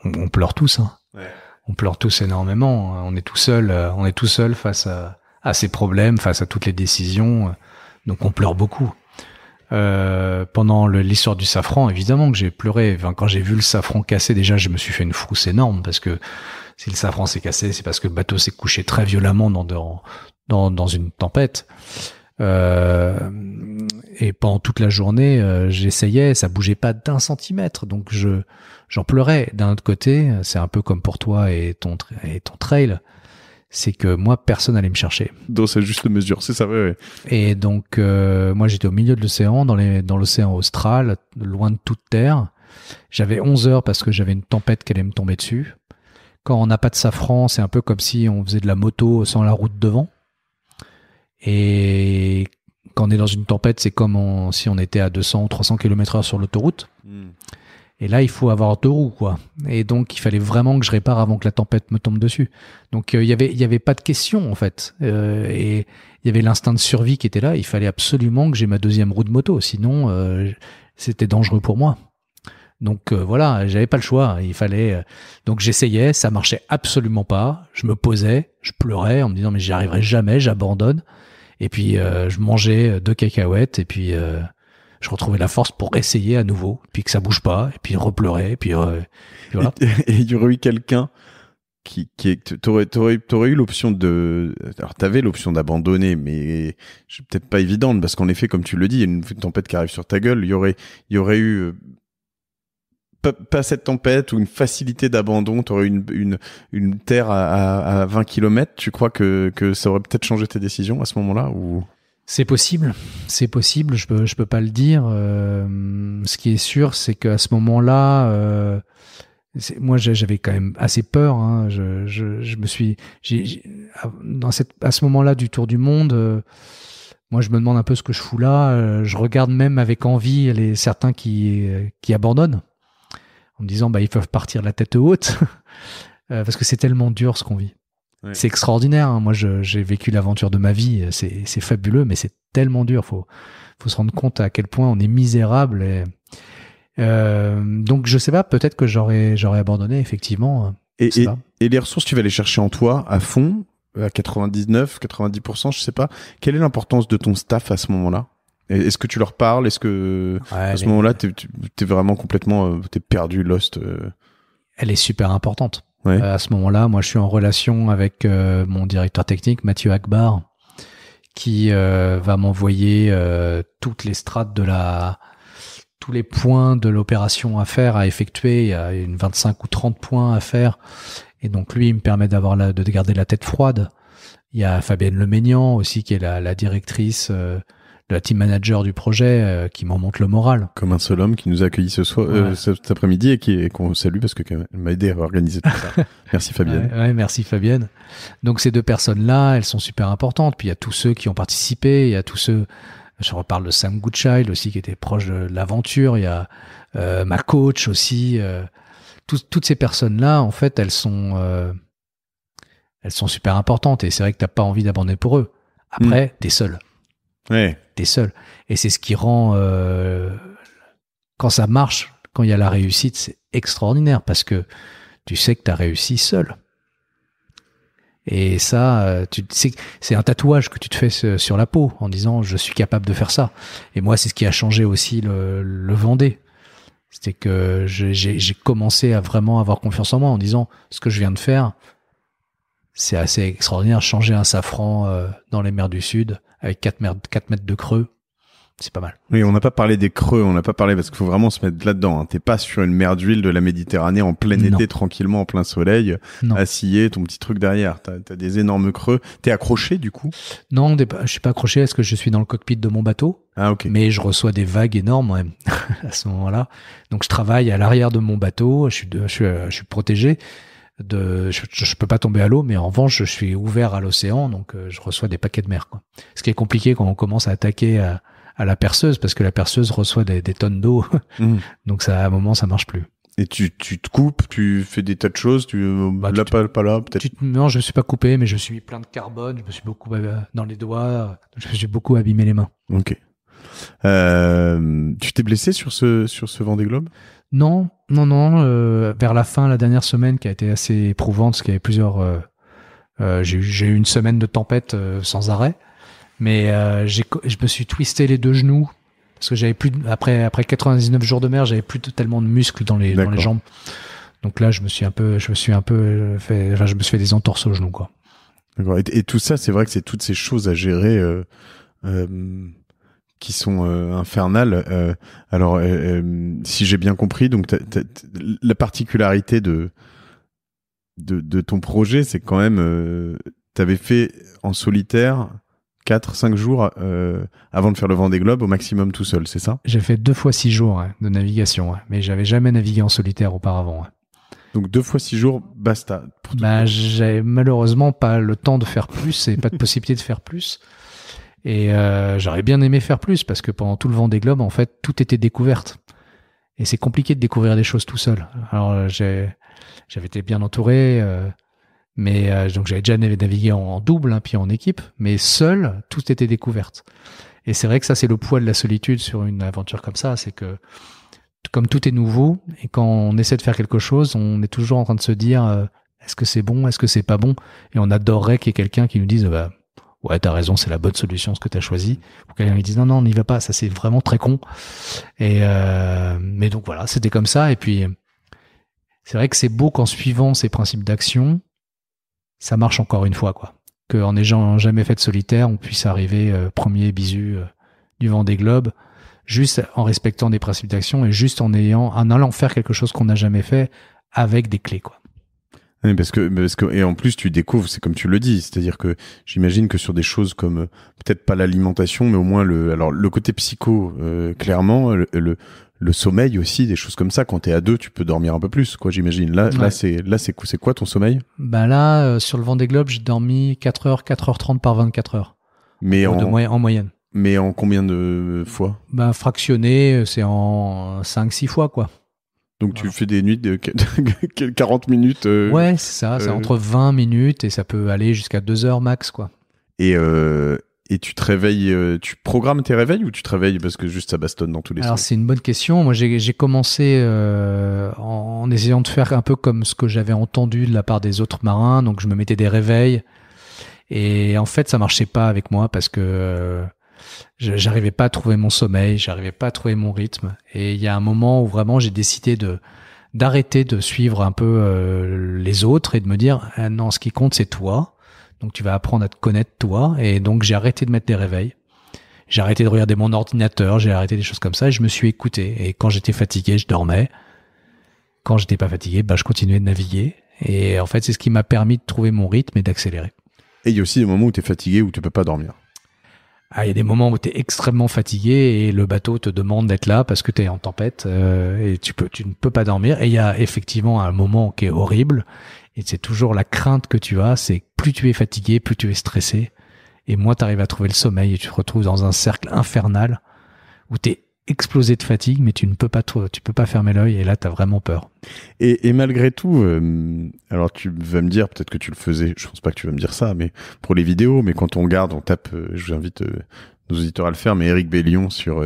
on pleure tous, hein. Ouais. On pleure tous énormément. On est tout seul face à ces problèmes, face à toutes les décisions. Donc on pleure beaucoup. Pendant l'histoire du safran, évidemment que j'ai pleuré. Enfin, quand j'ai vu le safran cassé, déjà, je me suis fait une frousse énorme, parce que si le safran s'est cassé, c'est parce que le bateau s'est couché très violemment dans une tempête. Et pendant toute la journée, j'essayais, ça bougeait pas d'1 centimètre, donc j'en pleurais. D'un autre côté, c'est un peu comme pour toi et ton trail, c'est que moi, personne n'allait me chercher. Dans sa juste mesure, c'est ça, ouais. Et donc, moi, j'étais au milieu de l'océan, dans l'océan austral, loin de toute terre. J'avais 11 heures parce que j'avais une tempête qui allait me tomber dessus. Quand on n'a pas de safran, c'est un peu comme si on faisait de la moto sans la route devant. Et quand on est dans une tempête, c'est comme si on était à 200 ou 300 km/h sur l'autoroute. Et là, il faut avoir 2 roues, quoi. Et donc, il fallait vraiment que je répare avant que la tempête me tombe dessus. Donc, il y avait pas de question, en fait. Et il y avait l'instinct de survie qui était là. Il fallait absolument que j'ai ma 2e roue de moto. Sinon, c'était dangereux pour moi. Donc, voilà, j'avais pas le choix. Il fallait... Donc, j'essayais, ça marchait absolument pas. Je me posais, je pleurais en me disant, mais j'y arriverai jamais, j'abandonne. Et puis, je mangeais 2 cacahuètes et puis... je retrouvais la force pour essayer à nouveau, puis que ça bouge pas, et puis repleurer, et puis voilà. Et il y aurait eu quelqu'un t'aurais eu l'option alors t'avais l'option d'abandonner, mais c'est peut-être pas évidente, parce qu'en effet, comme tu le dis, il y a une tempête qui arrive sur ta gueule, il y aurait eu pas cette tempête ou une facilité d'abandon, t'aurais eu une terre à 20 km, tu crois que ça aurait peut-être changé tes décisions à ce moment-là, ou... C'est possible, je peux pas le dire. Ce qui est sûr, c'est qu'à ce moment-là, moi j'avais quand même assez peur. Hein. Je me suis, à ce moment-là du Tour du Monde, moi je me demande un peu ce que je fous là. Je regarde même avec envie certains qui abandonnent, en me disant ils peuvent partir la tête haute, parce que c'est tellement dur ce qu'on vit. Ouais. C'est extraordinaire, hein. Moi j'ai vécu l'aventure de ma vie, c'est fabuleux, mais c'est tellement dur, faut se rendre compte à quel point on est misérable. Donc je sais pas, peut-être que j'aurais abandonné, effectivement. Et les ressources, tu vas les chercher en toi à fond, à 99-90%, je sais pas. Quelle est l'importance de ton staff à ce moment-là? Est-ce que tu leur parles? Est-ce que à ce moment-là t'es vraiment complètement t'es perdu, lost? Elle est super importante. Ouais. À ce moment-là, moi, je suis en relation avec mon directeur technique, Mathieu Akbar, qui va m'envoyer toutes les strates tous les points de l'opération à effectuer. Il y a une 25 ou 30 points à faire. Et donc, lui, il me permet de garder la tête froide. Il y a Fabienne Leménian aussi, qui est la directrice, la team manager du projet, qui m'en monte le moral. Comme un seul homme qui nous a accueillis cet après-midi et qu'on salue parce qu'elle m'a aidé à organiser tout ça. Merci Fabienne. Ouais, merci Fabienne. Donc ces deux personnes-là, elles sont super importantes. Puis il y a tous ceux qui ont participé, il y a tous ceux... Je reparle de Sam Goodchild aussi, qui était proche de l'aventure. Il y a ma coach aussi. Toutes ces personnes-là, en fait, elles sont super importantes. Et c'est vrai que t'as pas envie d'abandonner pour eux. Après, t'es seul. Ouais. T'es seul. Et c'est ce qui rend... quand ça marche, quand il y a la réussite, c'est extraordinaire parce que tu sais que t'as réussi seul. Et ça, c'est un tatouage que tu te fais sur la peau en disant « je suis capable de faire ça ». Et moi, c'est ce qui a changé aussi le Vendée. C'était que j'ai commencé à vraiment avoir confiance en moi en disant « ce que je viens de faire, c'est assez extraordinaire. Changer un safran dans les mers du Sud avec 4 mètres de creux, c'est pas mal. » Oui, on n'a pas parlé des creux, on n'a pas parlé parce qu'il faut vraiment se mettre là-dedans. Hein. T'es pas sur une mer d'huile de la Méditerranée en plein été, tranquillement, en plein soleil, assillé, ton petit truc derrière. T'as des énormes creux. T'es accroché, du coup? Non, je suis pas accroché parce que je suis dans le cockpit de mon bateau. Ah, ok. Mais je reçois des vagues énormes, ouais, à ce moment-là. Donc, je travaille à l'arrière de mon bateau. Je suis protégé. Je peux pas tomber à l'eau, mais en revanche, je suis ouvert à l'océan. Donc, je reçois des paquets de mer, quoi. Ce qui est compliqué quand on commence à attaquer à la perceuse, parce que la perceuse reçoit des tonnes d'eau. Donc à un moment, ça marche plus. Et tu te coupes, tu fais des tas de choses, pas là, peut-être. Non, je me suis pas coupé, mais je me suis mis plein de carbone, je me suis beaucoup dans les doigts, je me suis beaucoup abîmé les mains. Ok. Tu t'es blessé sur ce Vendée Globe? Non. Vers la fin, la dernière semaine, qui a été assez éprouvante, parce qu'il y avait plusieurs... j'ai eu une semaine de tempête sans arrêt. Mais je me suis twisté les 2 genoux parce que j'avais plus après 99 jours de mer, j'avais plus tellement de muscles dans les jambes. Donc là, je me suis fait des entorses aux genoux, quoi. D'accord. Et tout ça, c'est vrai que c'est toutes ces choses à gérer qui sont infernales. Alors, si j'ai bien compris, donc la particularité de ton projet, c'est quand même t'avais fait en solitaire 4-5 jours avant de faire le Vendée Globe au maximum tout seul, c'est ça? J'ai fait 2 fois 6 jours de navigation, mais j'avais jamais navigué en solitaire auparavant. Donc 2 fois 6 jours, basta. J'ai malheureusement pas le temps de faire plus et pas de possibilité de faire plus. Et j'aurais bien aimé faire plus parce que pendant tout le Vendée Globe, en fait, tout était découverte. Et c'est compliqué de découvrir des choses tout seul. Alors j'avais été bien entouré. Mais donc j'avais déjà navigué en double, puis en équipe, mais seul, tout était découverte. Et c'est vrai que ça, c'est le poids de la solitude sur une aventure comme ça, c'est que comme tout est nouveau, et quand on essaie de faire quelque chose, on est toujours en train de se dire est-ce que c'est bon, est-ce que c'est pas bon? Et on adorerait qu'il y ait quelqu'un qui nous dise ouais, t'as raison, c'est la bonne solution ce que t'as choisi. Ou quelqu'un qui dise non, on n'y va pas, ça c'est vraiment très con. Et mais donc voilà, c'était comme ça. Et puis c'est vrai que c'est beau qu'en suivant ces principes d'action, ça marche encore une fois, quoi. Qu'en n'ayant jamais fait de solitaire, on puisse arriver premier bisu du Vendée Globe, juste en respectant des principes d'action et juste en allant faire quelque chose qu'on n'a jamais fait avec des clés, quoi. Oui, parce que et en plus tu découvres, c'est comme tu le dis, c'est-à-dire que j'imagine que sur des choses comme peut-être pas l'alimentation, mais au moins le côté psycho, clairement, le sommeil aussi, des choses comme ça. Quand t'es à 2, tu peux dormir un peu plus, quoi, j'imagine. Là, c'est quoi ton sommeil? Sur le Vendée Globe, j'ai dormi 4h30 par 24 heures. Mais en moyenne. Mais en combien de fois? Fractionné, c'est en 5-6 fois, quoi. Donc tu fais des nuits de 40 minutes. Ouais, c'est ça, c'est entre 20 minutes et ça peut aller jusqu'à 2 heures max, quoi. Et tu te réveilles, tu programmes tes réveils ou tu te réveilles parce que juste ça bastonne dans tous les sens? Alors c'est une bonne question. Moi j'ai commencé en essayant de faire un peu comme ce que j'avais entendu de la part des autres marins. Donc je me mettais des réveils et en fait ça marchait pas avec moi parce que j'arrivais pas à trouver mon sommeil, j'arrivais pas à trouver mon rythme. Et il y a un moment où vraiment j'ai décidé d'arrêter de suivre un peu les autres et de me dire non, ce qui compte c'est toi. Donc tu vas apprendre à te connaître toi. Et donc j'ai arrêté de mettre des réveils. J'ai arrêté de regarder mon ordinateur, j'ai arrêté des choses comme ça et je me suis écouté. Et quand j'étais fatigué, je dormais. Quand j'étais pas fatigué, je continuais de naviguer. Et en fait, c'est ce qui m'a permis de trouver mon rythme et d'accélérer. Et il y a aussi des moments où tu es fatigué, où tu peux pas dormir. Ah, il y a des moments où tu es extrêmement fatigué et le bateau te demande d'être là parce que tu es en tempête et tu ne peux pas dormir. Et il y a effectivement un moment qui est horrible et c'est toujours la crainte que tu as, c'est plus tu es fatigué, plus tu es stressé et moins tu arrives à trouver le sommeil et tu te retrouves dans un cercle infernal où tu es explosé de fatigue mais tu peux pas fermer l'œil et là tu as vraiment peur. Et malgré tout, alors tu vas me dire, peut-être que tu le faisais, je pense pas que tu vas me dire ça, mais pour les vidéos, mais quand on regarde, on tape, je vous invite nos auditeurs à le faire, mais Éric Bellion sur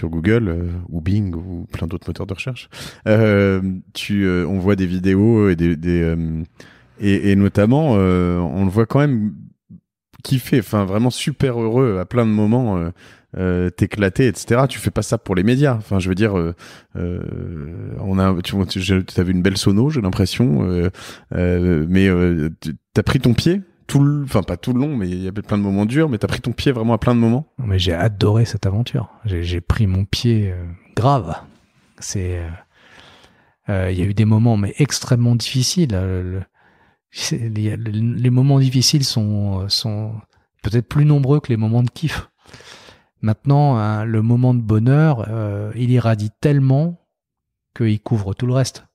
Google ou Bing ou plein d'autres moteurs de recherche, on voit des vidéos et notamment on le voit quand même kiffer, enfin vraiment super heureux à plein de moments. T'éclater, etc. Tu fais pas ça pour les médias. Enfin, je veux dire, t'as vu une belle sono, j'ai l'impression, mais t'as pris ton pied enfin pas tout le long, mais il y a plein de moments durs, mais t'as pris ton pied vraiment à plein de moments. Mais j'ai adoré cette aventure. J'ai pris mon pied grave. Il y a eu des moments mais extrêmement difficiles. Les moments difficiles sont peut-être plus nombreux que les moments de kiff. Maintenant, le moment de bonheur, il irradie tellement qu'il couvre tout le reste.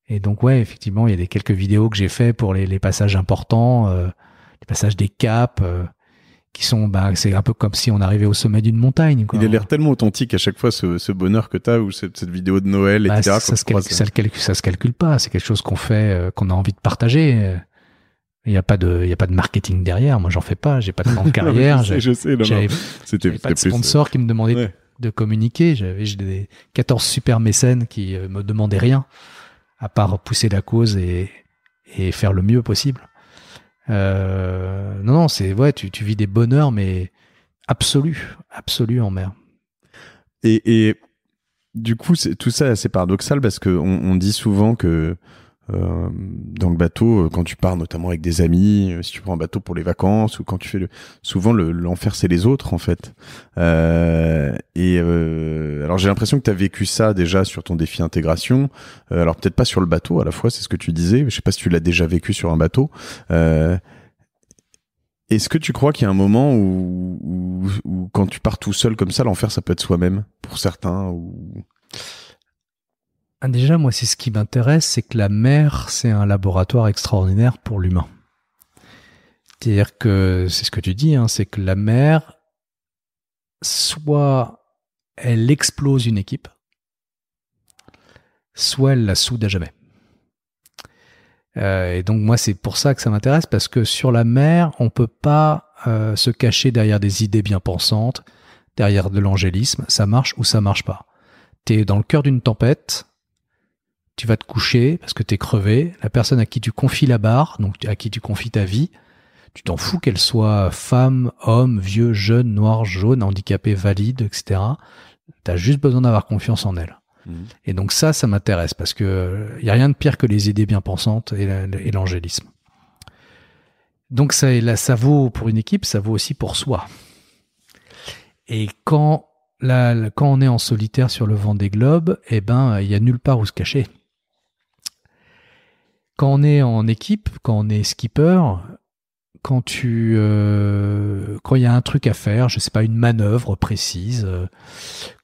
Et donc, ouais, effectivement, il y a quelques vidéos que j'ai fait pour les passages importants, les passages des caps, qui sont, c'est un peu comme si on arrivait au sommet d'une montagne, quoi. Il a l'air tellement authentique à chaque fois, ce bonheur que t'as, ou cette vidéo de Noël, etc. Ça se calcule pas. C'est quelque chose qu'on fait, qu'on a envie de partager. Il n'y a pas de marketing derrière. Moi, j'en fais pas. J'ai pas de plan de carrière. je sais. J'avais pas de sponsor qui me demandait de communiquer. J'ai des 14 super mécènes qui me demandaient rien, à part pousser la cause et faire le mieux possible. Non, c'est, ouais, tu vis des bonheurs, mais absolus en mer. Et du coup, tout ça est assez paradoxal parce que on dit souvent que dans le bateau, quand tu pars notamment avec des amis, si tu prends un bateau pour les vacances ou quand tu fais souvent l'enfer c'est les autres en fait. Alors j'ai l'impression que tu as vécu ça déjà sur ton défi intégration. Alors peut-être pas sur le bateau à la fois, c'est ce que tu disais. Je sais pas si tu l'as déjà vécu sur un bateau. Est-ce que tu crois qu'il y a un moment où quand tu pars tout seul comme ça, l'enfer ça peut être soi-même pour certains ou... Déjà, moi, c'est ce qui m'intéresse, c'est que la mer, c'est un laboratoire extraordinaire pour l'humain. C'est-à-dire que, c'est ce que tu dis, c'est que la mer, soit elle explose une équipe, soit elle la soude à jamais. Et donc, moi, c'est pour ça que ça m'intéresse, parce que sur la mer, on peut pas se cacher derrière des idées bien pensantes, derrière de l'angélisme. Ça marche ou ça marche pas. T'es dans le cœur d'une tempête, tu vas te coucher parce que t'es crevé. La personne à qui tu confies la barre, donc à qui tu confies ta vie, tu t'en fous qu'elle soit femme, homme, vieux, jeune, noir, jaune, handicapé, valide, etc. T'as juste besoin d'avoir confiance en elle. Et donc ça m'intéresse parce que y a rien de pire que les idées bien pensantes et l'angélisme. Donc ça vaut pour une équipe, ça vaut aussi pour soi. Et quand on est en solitaire sur le Vendée Globe, il y a nulle part où se cacher. Quand on est en équipe, quand on est skipper, quand il y a un truc à faire, je sais pas, une manœuvre précise,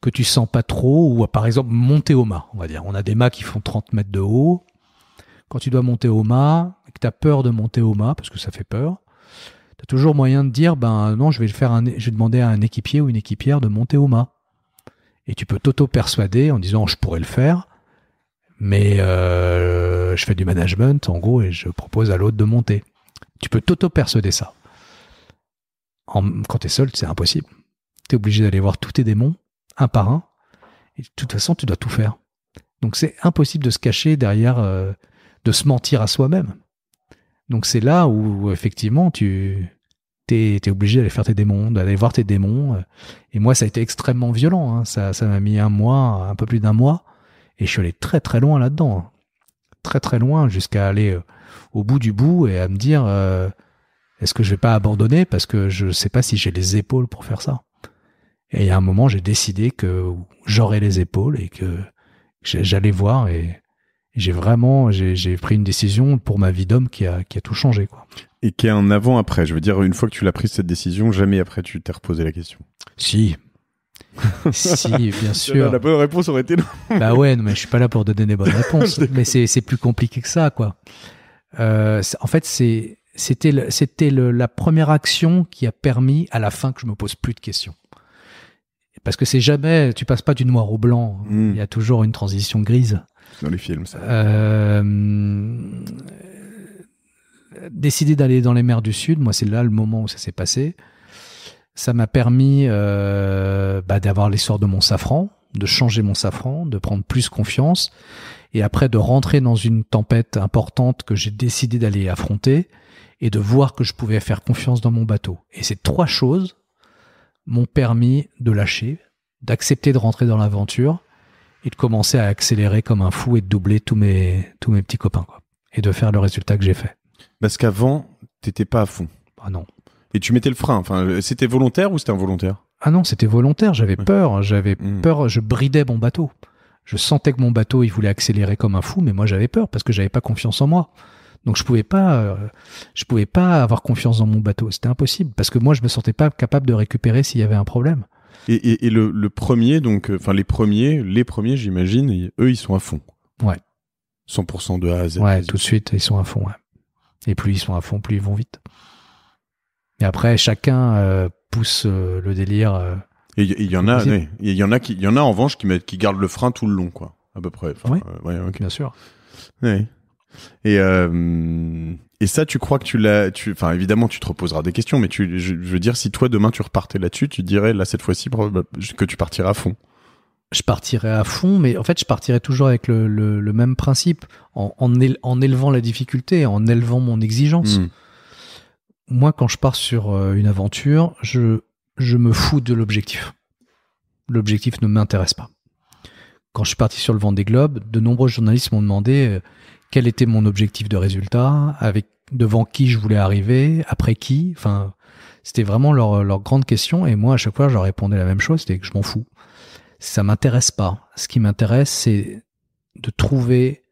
que tu sens pas trop, ou par exemple monter au mât, on va dire. On a des mâts qui font 30 mètres de haut. Quand tu dois monter au mât, et que tu as peur de monter au mât, parce que ça fait peur, tu as toujours moyen de dire, non, je vais demander à un équipier ou une équipière de monter au mât. Et tu peux t'auto-persuader en disant, je pourrais le faire, mais je fais du management, en gros, et je propose à l'autre de monter. Tu peux t'auto-persuader ça. Quand tu es seul, c'est impossible. Tu es obligé d'aller voir tous tes démons, un par un, et de toute façon, tu dois tout faire. Donc c'est impossible de se cacher derrière, de se mentir à soi-même. Donc c'est là où, effectivement, t'es obligé d'aller faire tes démons, d'aller voir tes démons. Et moi, ça a été extrêmement violent. Ça m'a mis un peu plus d'un mois. Et je suis allé très très loin là-dedans. Très très loin, jusqu'à aller au bout du bout et à me dire est-ce que je vais pas abandonner parce que je sais pas si j'ai les épaules pour faire ça. Et il y a un moment, j'ai décidé que j'aurais les épaules et que j'allais voir et j'ai pris une décision pour ma vie d'homme qui a tout changé, quoi. Et qu'il y a un avant-après. Je veux dire, une fois que tu l'as prise cette décision, jamais après tu t'es reposé la question. Si. Si, bien sûr. La bonne réponse aurait été non. Bah ouais, non, mais je suis pas là pour donner des bonnes réponses. Mais c'est plus compliqué que ça, quoi. En fait, c'était la première action qui a permis à la fin que je me pose plus de questions. Parce que c'est jamais, tu passes pas du noir au blanc. Il y a toujours une transition grise. Dans les films, ça. Décider d'aller dans les mers du Sud, moi, c'est là le moment où ça s'est passé. Ça m'a permis d'avoir l'essor de mon safran, de changer mon safran, de prendre plus confiance, et après de rentrer dans une tempête importante que j'ai décidé d'aller affronter, et de voir que je pouvais faire confiance dans mon bateau. Et ces 3 choses m'ont permis de lâcher, d'accepter de rentrer dans l'aventure, et de commencer à accélérer comme un fou et de doubler tous mes petits copains, quoi. Et de faire le résultat que j'ai fait. Parce qu'avant, t'étais pas à fond. Ah non. Et tu mettais le frein. Enfin, c'était volontaire ou c'était involontaire? Ah non, c'était volontaire. J'avais peur. Peur. Je bridais mon bateau. Je sentais que mon bateau, il voulait accélérer comme un fou, mais moi, j'avais peur parce que j'avais pas confiance en moi. Donc, je pouvais pas avoir confiance dans mon bateau. C'était impossible parce que moi, je me sentais pas capable de récupérer s'il y avait un problème. Et le premier, donc, enfin, les premiers, j'imagine, eux, ils sont à fond. Ouais. 100% de A à Z. Ouais, tout de suite, ils sont à fond, ouais. Et plus ils sont à fond, plus ils vont vite. Et après, chacun pousse le délire. Et il y en a, il y en a en revanche qui gardent le frein tout le long, quoi, à peu près. Enfin, ouais, okay. Bien sûr. Ouais. Et ça, tu crois que enfin, évidemment, tu te reposeras des questions, mais je veux dire, si toi demain tu repartais là-dessus, tu dirais là cette fois-ci que tu partirais à fond. Je partirais à fond, mais en fait, je partirais toujours avec le même principe, en élevant la difficulté, en élevant mon exigence. Moi, quand je pars sur une aventure, je me fous de l'objectif. L'objectif ne m'intéresse pas. Quand je suis parti sur le Vendée Globe, de nombreux journalistes m'ont demandé quel était mon objectif de résultat, devant qui je voulais arriver, après qui. Enfin, c'était vraiment leur grande question. Et moi, à chaque fois, je leur répondais la même chose, c'était que je m'en fous. Ça m'intéresse pas. Ce qui m'intéresse, c'est de trouver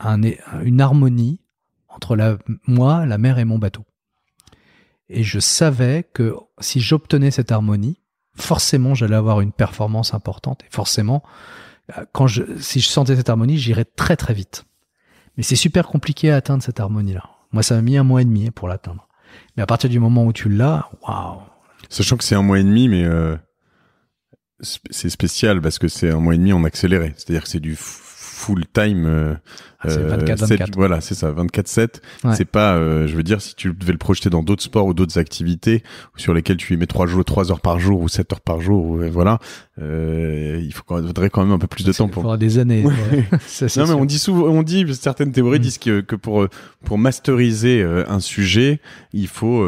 une harmonie entre moi, la mer et mon bateau. Et je savais que si j'obtenais cette harmonie, forcément, j'allais avoir une performance importante. Et forcément, si je sentais cette harmonie, j'irais très très vite. Mais c'est super compliqué à atteindre cette harmonie-là. Moi, ça m'a mis 1 mois et demi pour l'atteindre. Mais à partir du moment où tu l'as, waouh. Sachant que c'est 1 mois et demi, mais c'est spécial parce que c'est 1 mois et demi en accéléré. C'est-à-dire que c'est du full time. C'est 24/24. Voilà, c'est ça, 24/7. Ouais. C'est pas, je veux dire, si tu devais le projeter dans d'autres sports ou d'autres activités sur lesquelles tu y mets 3 heures par jour ou 7 heures par jour, voilà, faudrait quand même un peu plus de temps pour. Il faudra des années. Ouais. Non, mais on dit, certaines théories disent que pour masteriser un sujet, il faut,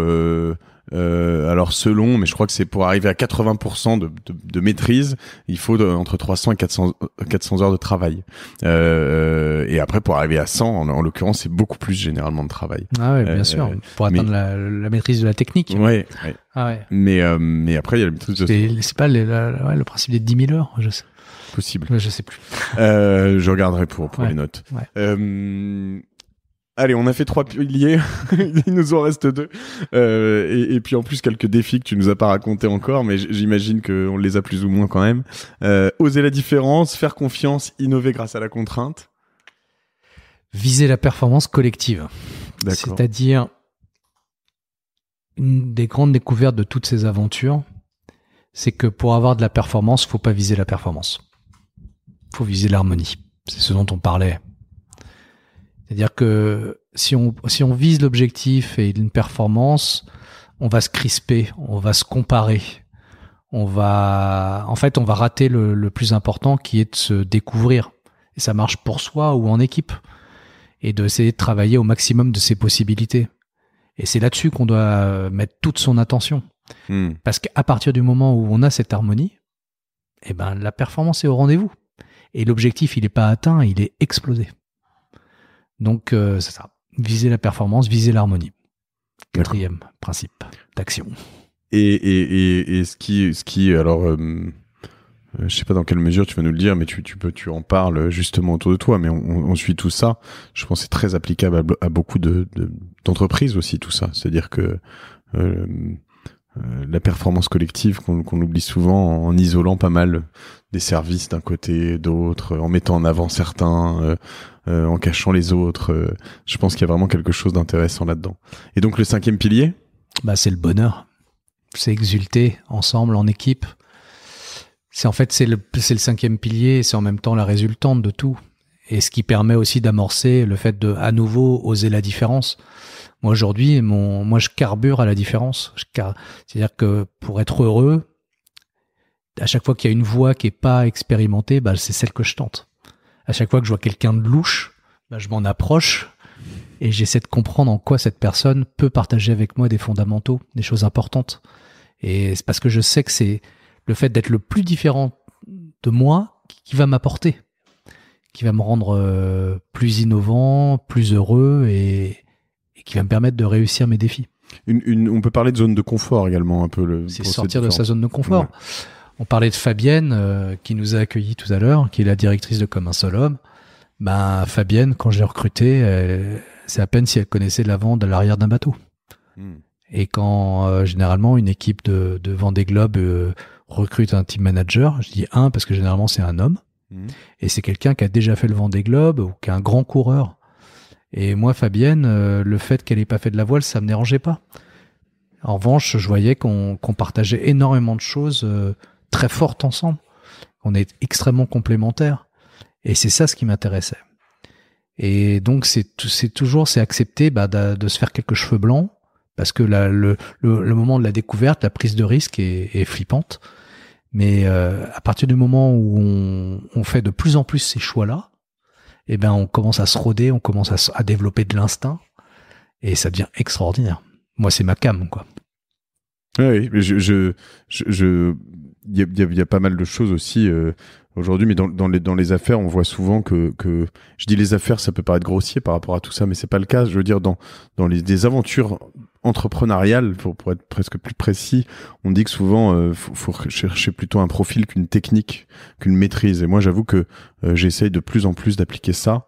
alors selon, mais je crois que c'est pour arriver à 80% de maîtrise, il faut entre 300 et 400 heures de travail. Et après, pour arriver à 100, en l'occurrence, c'est beaucoup plus généralement de travail. Ah ouais, bien sûr. Pour atteindre la maîtrise de la technique. Ouais. Ah ouais. Mais après, il y a la maîtrise de... C'est pas le principe des 10 000 heures, je sais. Possible. Je sais plus. Je regarderai pour les notes. Ouais. Allez, on a fait 3 piliers, il nous en reste 2. Et puis en plus, quelques défis que tu nous as pas racontés encore, mais j'imagine qu'on les a plus ou moins quand même. Oser la différence, faire confiance, innover grâce à la contrainte. Viser la performance collective. D'accord. C'est-à-dire, une des grandes découvertes de toutes ces aventures, c'est que pour avoir de la performance, faut pas viser la performance. Faut viser l'harmonie. C'est ce dont on parlait. C'est-à-dire que si on vise l'objectif et une performance, on va se crisper, on va se comparer. On va rater le plus important qui est de se découvrir. Et ça marche pour soi ou en équipe. Et d'essayer de travailler au maximum de ses possibilités. Et c'est là-dessus qu'on doit mettre toute son attention. Parce qu'à partir du moment où on a cette harmonie, eh ben, la performance est au rendez-vous. Et l'objectif, il n'est pas atteint, il est explosé. Donc, c'est ça. Viser la performance, viser l'harmonie. 4e principe d'action. Et ce qui alors, je sais pas dans quelle mesure tu vas nous le dire, mais tu en parles justement autour de toi, mais on suit tout ça. Je pense que c'est très applicable à beaucoup d'entreprises aussi, tout ça. C'est-à-dire que la performance collective qu'on oublie souvent en isolant pas mal des services d'un côté, d'autre, en mettant en avant certains, en cachant les autres. Je pense qu'il y a vraiment quelque chose d'intéressant là-dedans. Et donc le 5e pilier, c'est le bonheur. C'est exulter ensemble, en équipe. C'est le 5e pilier et c'est en même temps la résultante de tout. Et ce qui permet aussi d'amorcer le fait de, à nouveau, oser la différence. Moi, aujourd'hui, je carbure à la différence. C'est-à-dire que pour être heureux, à chaque fois qu'il y a une voix qui est pas expérimentée, c'est celle que je tente. À chaque fois que je vois quelqu'un de louche, je m'en approche et j'essaie de comprendre en quoi cette personne peut partager avec moi des fondamentaux, des choses importantes. Et c'est parce que je sais que c'est le fait d'être le plus différent de moi qui va m'apporter, qui va me rendre plus innovant, plus heureux et qui va me permettre de réussir mes défis. On peut parler de zone de confort également un peu. C'est sortir de sa zone de confort. Ouais. On parlait de Fabienne qui nous a accueillis tout à l'heure, qui est la directrice de Comme un seul homme. Fabienne, quand je l'ai recrutée, c'est à peine si elle connaissait la vente à l'arrière d'un bateau. Et quand généralement une équipe de Vendée Globe recrute un team manager, je dis parce que généralement c'est un homme, et c'est quelqu'un qui a déjà fait le Vendée Globe ou qui est un grand coureur. Et moi, Fabienne, le fait qu'elle ait pas fait de la voile, ça me dérangeait pas. En revanche, je voyais qu'on partageait énormément de choses très fortes ensemble. On est extrêmement complémentaires. Et c'est ça ce qui m'intéressait. Et donc, c'est accepter de se faire quelques cheveux blancs, parce que le moment de la découverte, la prise de risque est flippante. Mais à partir du moment où on fait de plus en plus ces choix-là, on commence à se roder, on commence à développer de l'instinct, et ça devient extraordinaire. Moi, c'est ma cam, quoi. Oui, mais il y a pas mal de choses aussi aujourd'hui, mais dans les affaires, on voit souvent que je dis les affaires, ça peut paraître grossier par rapport à tout ça, mais c'est pas le cas. Je veux dire, dans des aventures entrepreneuriales, pour être presque plus précis, on dit que souvent faut chercher plutôt un profil qu'une technique, qu'une maîtrise. Et moi, j'avoue que j'essaye de plus en plus d'appliquer ça.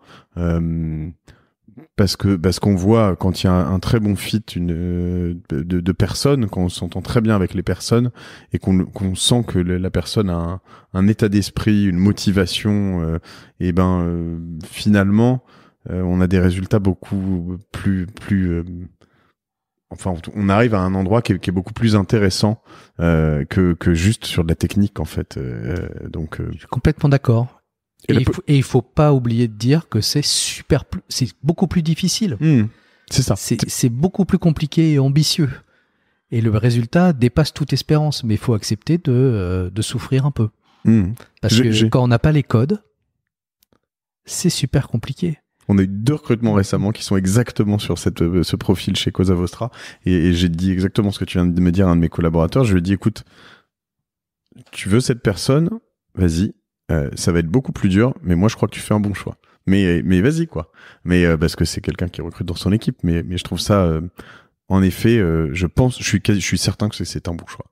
Parce qu'on voit quand il y a un très bon fit de personnes, quand on s'entend très bien avec les personnes et qu'on sent que la personne a un état d'esprit, une motivation, finalement on a des résultats beaucoup plus on arrive à un endroit qui est beaucoup plus intéressant que juste sur de la technique en fait. Je suis complètement d'accord. Et il faut pas oublier de dire que c'est beaucoup plus difficile. C'est ça. C'est beaucoup plus compliqué et ambitieux. Et le résultat dépasse toute espérance. Mais il faut accepter de souffrir un peu. Parce que quand on n'a pas les codes, c'est super compliqué. On a eu 2 recrutements récemment qui sont exactement sur ce profil chez Cosa Vostra. Et j'ai dit exactement ce que tu viens de me dire à un de mes collaborateurs. Je lui ai dit, écoute, tu veux cette personne, vas-y. Ça va être beaucoup plus dur, mais moi je crois que tu fais un bon choix. Mais vas-y quoi. Mais parce que c'est quelqu'un qui recrute dans son équipe, mais je trouve ça en effet, je suis certain que c'est un bon choix.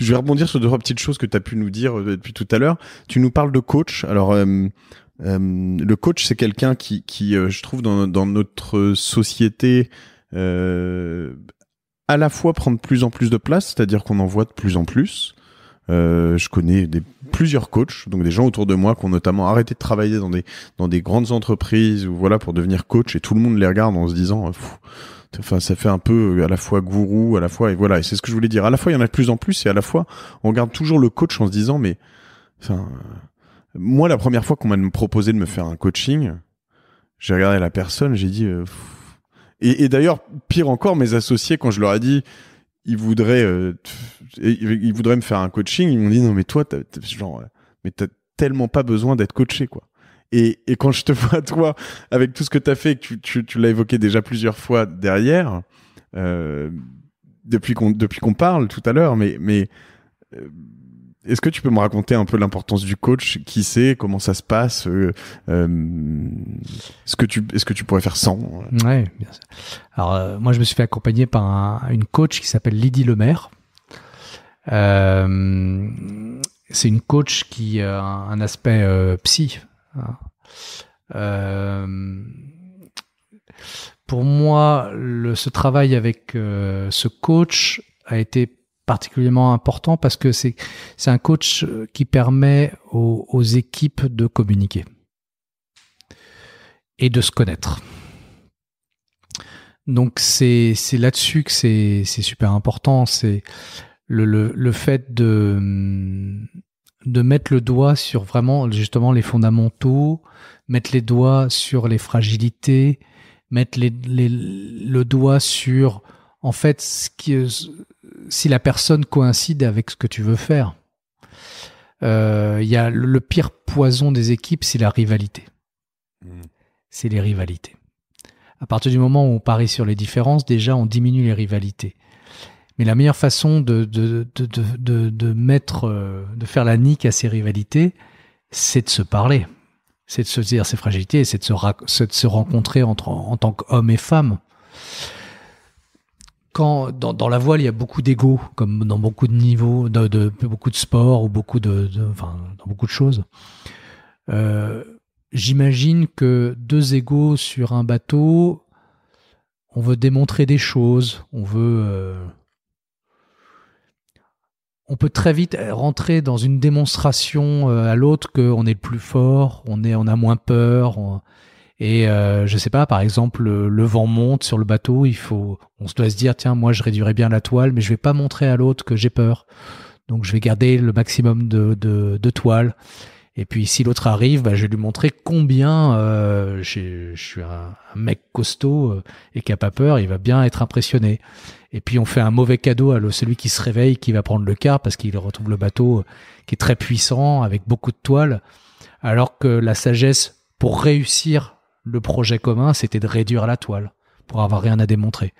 Je vais rebondir sur 2-3 petites choses que tu as pu nous dire depuis tout à l'heure. Tu nous parles de coach. Alors le coach, c'est quelqu'un qui je trouve dans notre société à la fois prend de plus en plus de place, c'est-à-dire qu'on en voit de plus en plus. Je connais plusieurs coachs, donc des gens autour de moi qui ont notamment arrêté de travailler dans des grandes entreprises ou voilà pour devenir coach, et tout le monde les regarde en se disant ça fait un peu à la fois gourou, à la fois, et voilà, et c'est ce que je voulais dire, à la fois il y en a de plus en plus, et à la fois on regarde toujours le coach en se disant moi la première fois qu'on m'a proposé de me faire un coaching, j'ai regardé la personne, j'ai dit et d'ailleurs pire encore, mes associés, quand je leur ai dit ils voudraient me faire un coaching, ils m'ont dit non mais toi t'as tellement pas besoin d'être coaché quoi. Et quand je te vois toi avec tout ce que t'as fait, que tu l'as évoqué déjà plusieurs fois derrière, depuis qu'on parle tout à l'heure, mais est-ce que tu peux me raconter un peu l'importance du coach, qui c'est, comment ça se passe, est-ce que tu pourrais faire sans? Ouais, bien sûr. Alors moi je me suis fait accompagner par une coach qui s'appelle Lydie Lemaire, C'est une coach qui a un aspect psy. Pour moi, ce travail avec ce coach a été particulièrement important parce que c'est un coach qui permet aux équipes de communiquer et de se connaître. Donc c'est là-dessus que c'est super important. C'est le fait de mettre le doigt sur vraiment justement les fondamentaux, mettre les doigts sur les fragilités, mettre le doigt sur en fait si la personne coïncide avec ce que tu veux faire. Y a le pire poison des équipes, c'est la rivalité. C'est les rivalités. À partir du moment où on parie sur les différences, déjà on diminue les rivalités. Mais la meilleure façon de faire la nique à ces rivalités, c'est de se parler, c'est de se dire ses fragilités, c'est de se rencontrer en tant qu'homme et femme. Quand dans la voile il y a beaucoup d'ego, comme dans beaucoup de niveaux, beaucoup de sports ou dans beaucoup de choses. J'imagine que deux égos sur un bateau, on veut démontrer des choses, on peut très vite rentrer dans une démonstration à l'autre qu'on est le plus fort, on a moins peur. Je sais pas, par exemple, le vent monte sur le bateau, on se doit se dire, tiens, moi je réduirais bien la toile, mais je vais pas montrer à l'autre que j'ai peur. Donc je vais garder le maximum de toile. Et puis si l'autre arrive, je vais lui montrer combien je suis un mec costaud et qui a pas peur, il va bien être impressionné. Et puis on fait un mauvais cadeau à celui qui se réveille, qui va prendre le quart parce qu'il retrouve le bateau qui est très puissant, avec beaucoup de toile, alors que la sagesse pour réussir le projet commun, c'était de réduire la toile pour avoir rien à démontrer.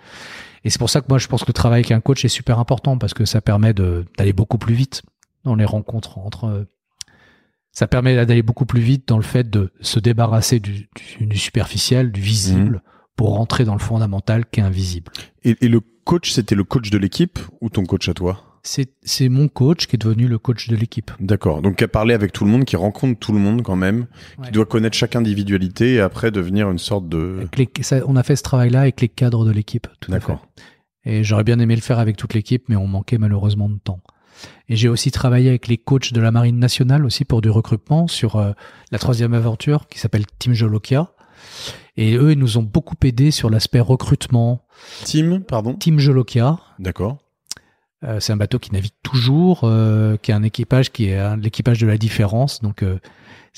Et c'est pour ça que moi je pense que le travail avec un coach est super important parce que ça permet d'aller beaucoup plus vite dans les rencontres ça permet d'aller beaucoup plus vite dans le fait de se débarrasser du superficiel, du visible, pour rentrer dans le fondamental qui est invisible. Et le coach, c'était le coach de l'équipe ou ton coach à toi ? C'est mon coach qui est devenu le coach de l'équipe. D'accord. Donc, qui a parlé avec tout le monde, qui rencontre tout le monde quand même, qui doit connaître chaque individualité et après devenir une sorte de... On a fait ce travail-là avec les cadres de l'équipe. Tout D'accord. À fait. Et j'aurais bien aimé le faire avec toute l'équipe, mais on manquait malheureusement de temps. Et j'ai aussi travaillé avec les coachs de la Marine nationale aussi pour du recrutement sur la 3e aventure qui s'appelle Team Jolokia. Et eux, ils nous ont beaucoup aidés sur l'aspect recrutement. Team Jolokia. D'accord. C'est un bateau qui navigue toujours, qui a un équipage qui est l'équipage de la différence. Donc,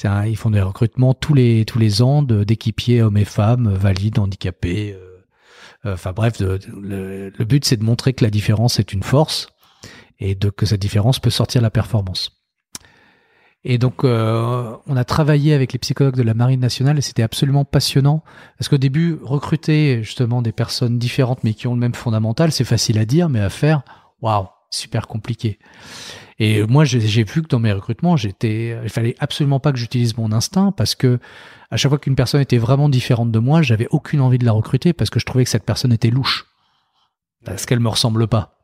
ils font des recrutements tous les ans d'équipiers hommes et femmes, valides, handicapés. Enfin bref, le but, c'est de montrer que la différence est une force. Et que cette différence peut sortir la performance. Et donc, on a travaillé avec les psychologues de la Marine nationale et c'était absolument passionnant. Parce qu'au début, recruter justement des personnes différentes mais qui ont le même fondamental, c'est facile à dire, mais à faire, waouh, super compliqué. Et moi, j'ai vu que dans mes recrutements, il fallait absolument pas que j'utilise mon instinct parce que à chaque fois qu'une personne était vraiment différente de moi, j'avais aucune envie de la recruter parce que je trouvais que cette personne était louche. Parce qu'elle me ressemble pas.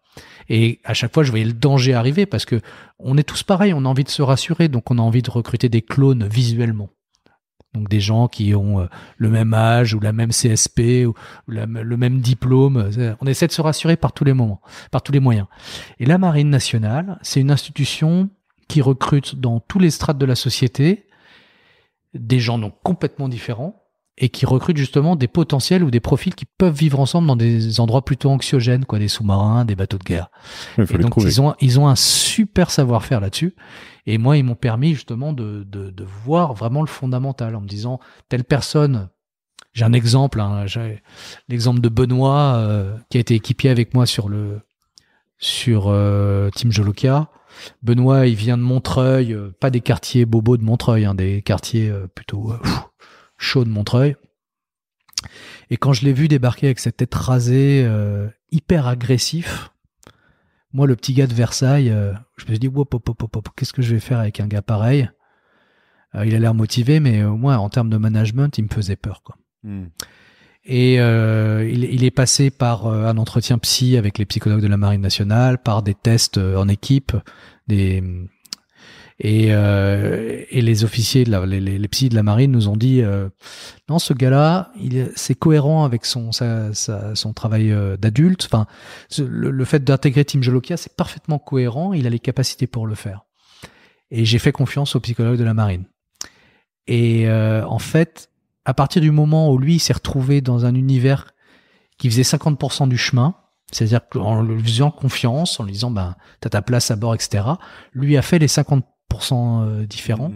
Et à chaque fois, je voyais le danger arriver parce que on est tous pareils, on a envie de se rassurer, donc on a envie de recruter des clones visuellement. Donc des gens qui ont le même âge ou la même CSP ou le même diplôme. On essaie de se rassurer par tous les moments, par tous les moyens. Et la Marine nationale, c'est une institution qui recrute dans tous les strates de la société des gens donc complètement différents et qui recrutent justement des potentiels ou des profils qui peuvent vivre ensemble dans des endroits plutôt anxiogènes, des sous-marins, des bateaux de guerre. Et donc ils ont un super savoir-faire là-dessus. Et moi, ils m'ont permis justement de voir vraiment le fondamental en me disant telle personne. J'ai un exemple, j'ai l'exemple de Benoît qui a été équipier avec moi sur Team Jolokia. Benoît, il vient de Montreuil, pas des quartiers bobos de Montreuil, des quartiers plutôt chaud de Montreuil. Et quand je l'ai vu débarquer avec cette tête rasée, hyper agressif, moi, le petit gars de Versailles, je me suis dit, qu'est-ce que je vais faire avec un gars pareil ? Il a l'air motivé, mais au moins, en termes de management, il me faisait peur, quoi. Et il est passé par un entretien psy avec les psychologues de la Marine nationale, par des tests en équipe, et les officiers, les psys de la Marine nous ont dit non, ce gars-là, c'est cohérent avec son travail d'adulte. Enfin, le fait d'intégrer Team Jolokia, c'est parfaitement cohérent. Il a les capacités pour le faire. Et j'ai fait confiance aux psychologues de la Marine. Et en fait, à partir du moment où lui il s'est retrouvé dans un univers qui faisait 50% du chemin, c'est-à-dire qu'en lui faisant confiance, en lui disant t'as ta place à bord, etc., lui a fait les 50% différents.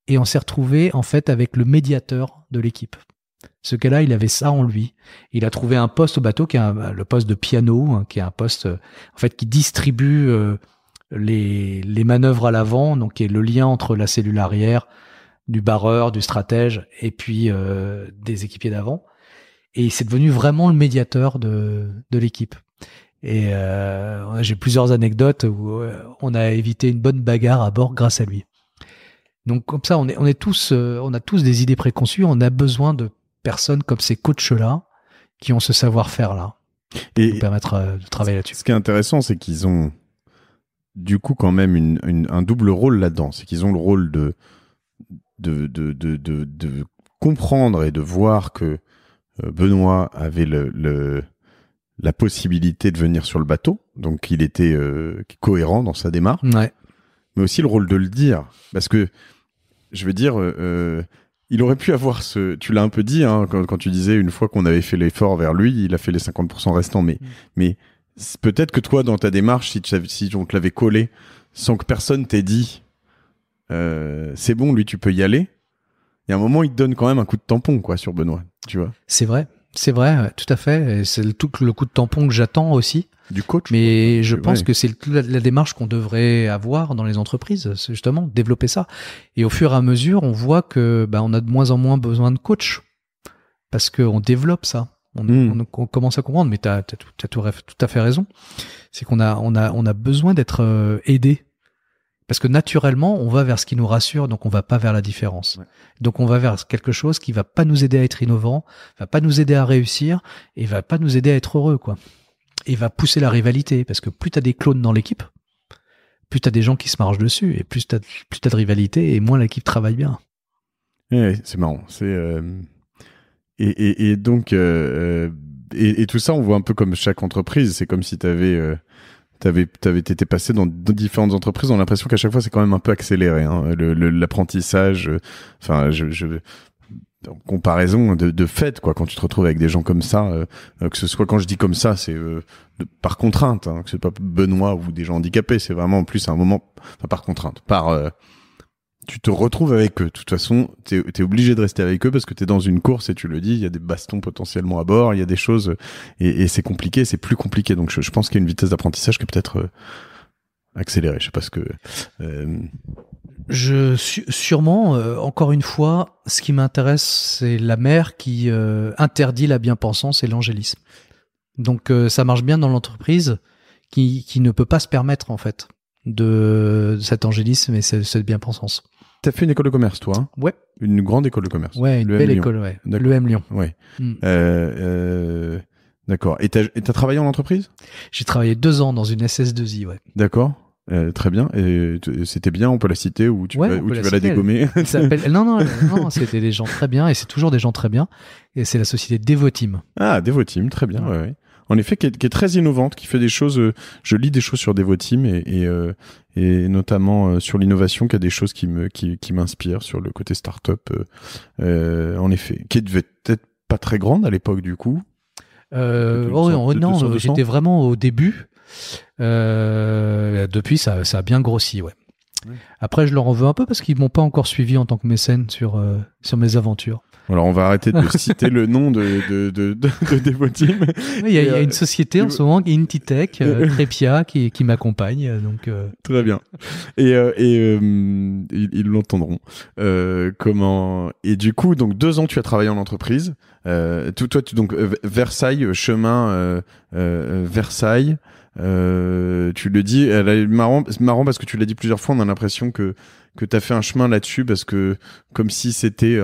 Et on s'est retrouvé en fait avec le médiateur de l'équipe. Ce gars-là, il avait ça en lui. Il a trouvé un poste au bateau qui est le poste de piano, qui est un poste en fait qui distribue les manœuvres à l'avant, donc qui est le lien entre la cellule arrière, du barreur, du stratège, et puis des équipiers d'avant. Et c'est devenu vraiment le médiateur de l'équipe. Et j'ai plusieurs anecdotes où on a évité une bonne bagarre à bord grâce à lui. Donc comme ça, on a tous des idées préconçues. On a besoin de personnes comme ces coachs-là qui ont ce savoir-faire-là et nous permettre de travailler là-dessus. Ce qui est intéressant, c'est qu'ils ont du coup quand même un double rôle là-dedans. C'est qu'ils ont le rôle de comprendre et de voir que Benoît avait la possibilité de venir sur le bateau, donc il était cohérent dans sa démarche, ouais. Mais aussi le rôle de le dire, parce que je veux dire, il aurait pu avoir tu l'as un peu dit hein, quand tu disais une fois qu'on avait fait l'effort vers lui, il a fait les 50% restants, mais peut-être que toi dans ta démarche, si on te l'avait collé sans que personne t'ait dit c'est bon, lui tu peux y aller, il y a un moment il te donne quand même un coup de tampon quoi sur Benoît, tu vois. C'est vrai, tout à fait. Et c'est tout le coup de tampon que j'attends aussi. Du coach. Mais je pense que c'est la démarche qu'on devrait avoir dans les entreprises, c'est justement développer ça. Et au fur et à mesure, on voit que on a de moins en moins besoin de coach parce qu'on développe ça. On commence à comprendre. Mais t'as tout à fait raison. C'est qu'on a besoin d'être aidé. Parce que naturellement, on va vers ce qui nous rassure, donc on va pas vers la différence. Ouais. Donc on va vers quelque chose qui va pas nous aider à être innovant, va pas nous aider à réussir, et va pas nous aider à être heureux, quoi. Et va pousser la rivalité, parce que plus t'as des clones dans l'équipe, plus t'as des gens qui se marchent dessus, et plus t'as de rivalité, et moins l'équipe travaille bien. Ouais, c'est marrant. Et donc et tout ça, on voit un peu comme chaque entreprise. C'est comme si t'étais passé dans différentes entreprises. On a l'impression qu'à chaque fois, c'est quand même un peu accéléré, hein, l'apprentissage. Enfin, en comparaison de fait, quoi, quand tu te retrouves avec des gens comme ça, que ce soit, quand je dis comme ça, c'est par contrainte, hein, que c'est pas Benoît ou des gens handicapés, c'est vraiment en plus un moment, enfin, par contrainte, tu te retrouves avec eux. De toute façon, t'es obligé de rester avec eux parce que t'es dans une course et tu le dis, il y a des bastons potentiellement à bord, il y a des choses et c'est compliqué, c'est plus compliqué. Donc je pense qu'il y a une vitesse d'apprentissage qui est peut-être accélérée. Je sais pas ce que. Sûrement. Encore une fois, ce qui m'intéresse, c'est la mer qui interdit la bien-pensance et l'angélisme. Donc ça marche bien dans l'entreprise qui ne peut pas se permettre en fait de cet angélisme et cette bien-pensance. T'as fait une école de commerce, toi, hein? Ouais. Une grande école de commerce. Ouais, une belle école, ouais. L'EM Lyon. Ouais. D'accord. Et t'as travaillé en entreprise? J'ai travaillé 2 ans dans une SS2I, ouais. D'accord. Très bien. Et c'était bien, on peut la citer ou tu vas la dégommer? Non, c'était des gens très bien et c'est toujours des gens très bien. Et c'est la société Devoteam. Ah, Devoteam, très bien, ouais. En effet, qui est très innovante, qui fait des choses. Je lis des choses sur Devoteam et notamment sur l'innovation, qui a des choses qui m'inspirent sur le côté start-up. En effet, qui devait être pas très grande à l'époque du coup. Non, j'étais vraiment au début. Depuis, ça a bien grossi, ouais. Après, je leur en veux un peu parce qu'ils m'ont pas encore suivi en tant que mécène sur mes aventures. Alors, on va arrêter de citer le nom de Devoteam. Il y a une société en ce moment, Intitech, Trepia, qui m'accompagne. Donc, très bien. Et ils l'entendront. Et du coup, donc 2 ans, tu as travaillé en entreprise. Donc Versailles, chemin Versailles. Tu le dis, c'est marrant parce que tu l'as dit plusieurs fois. On a l'impression que t'as fait un chemin là-dessus parce que comme si c'était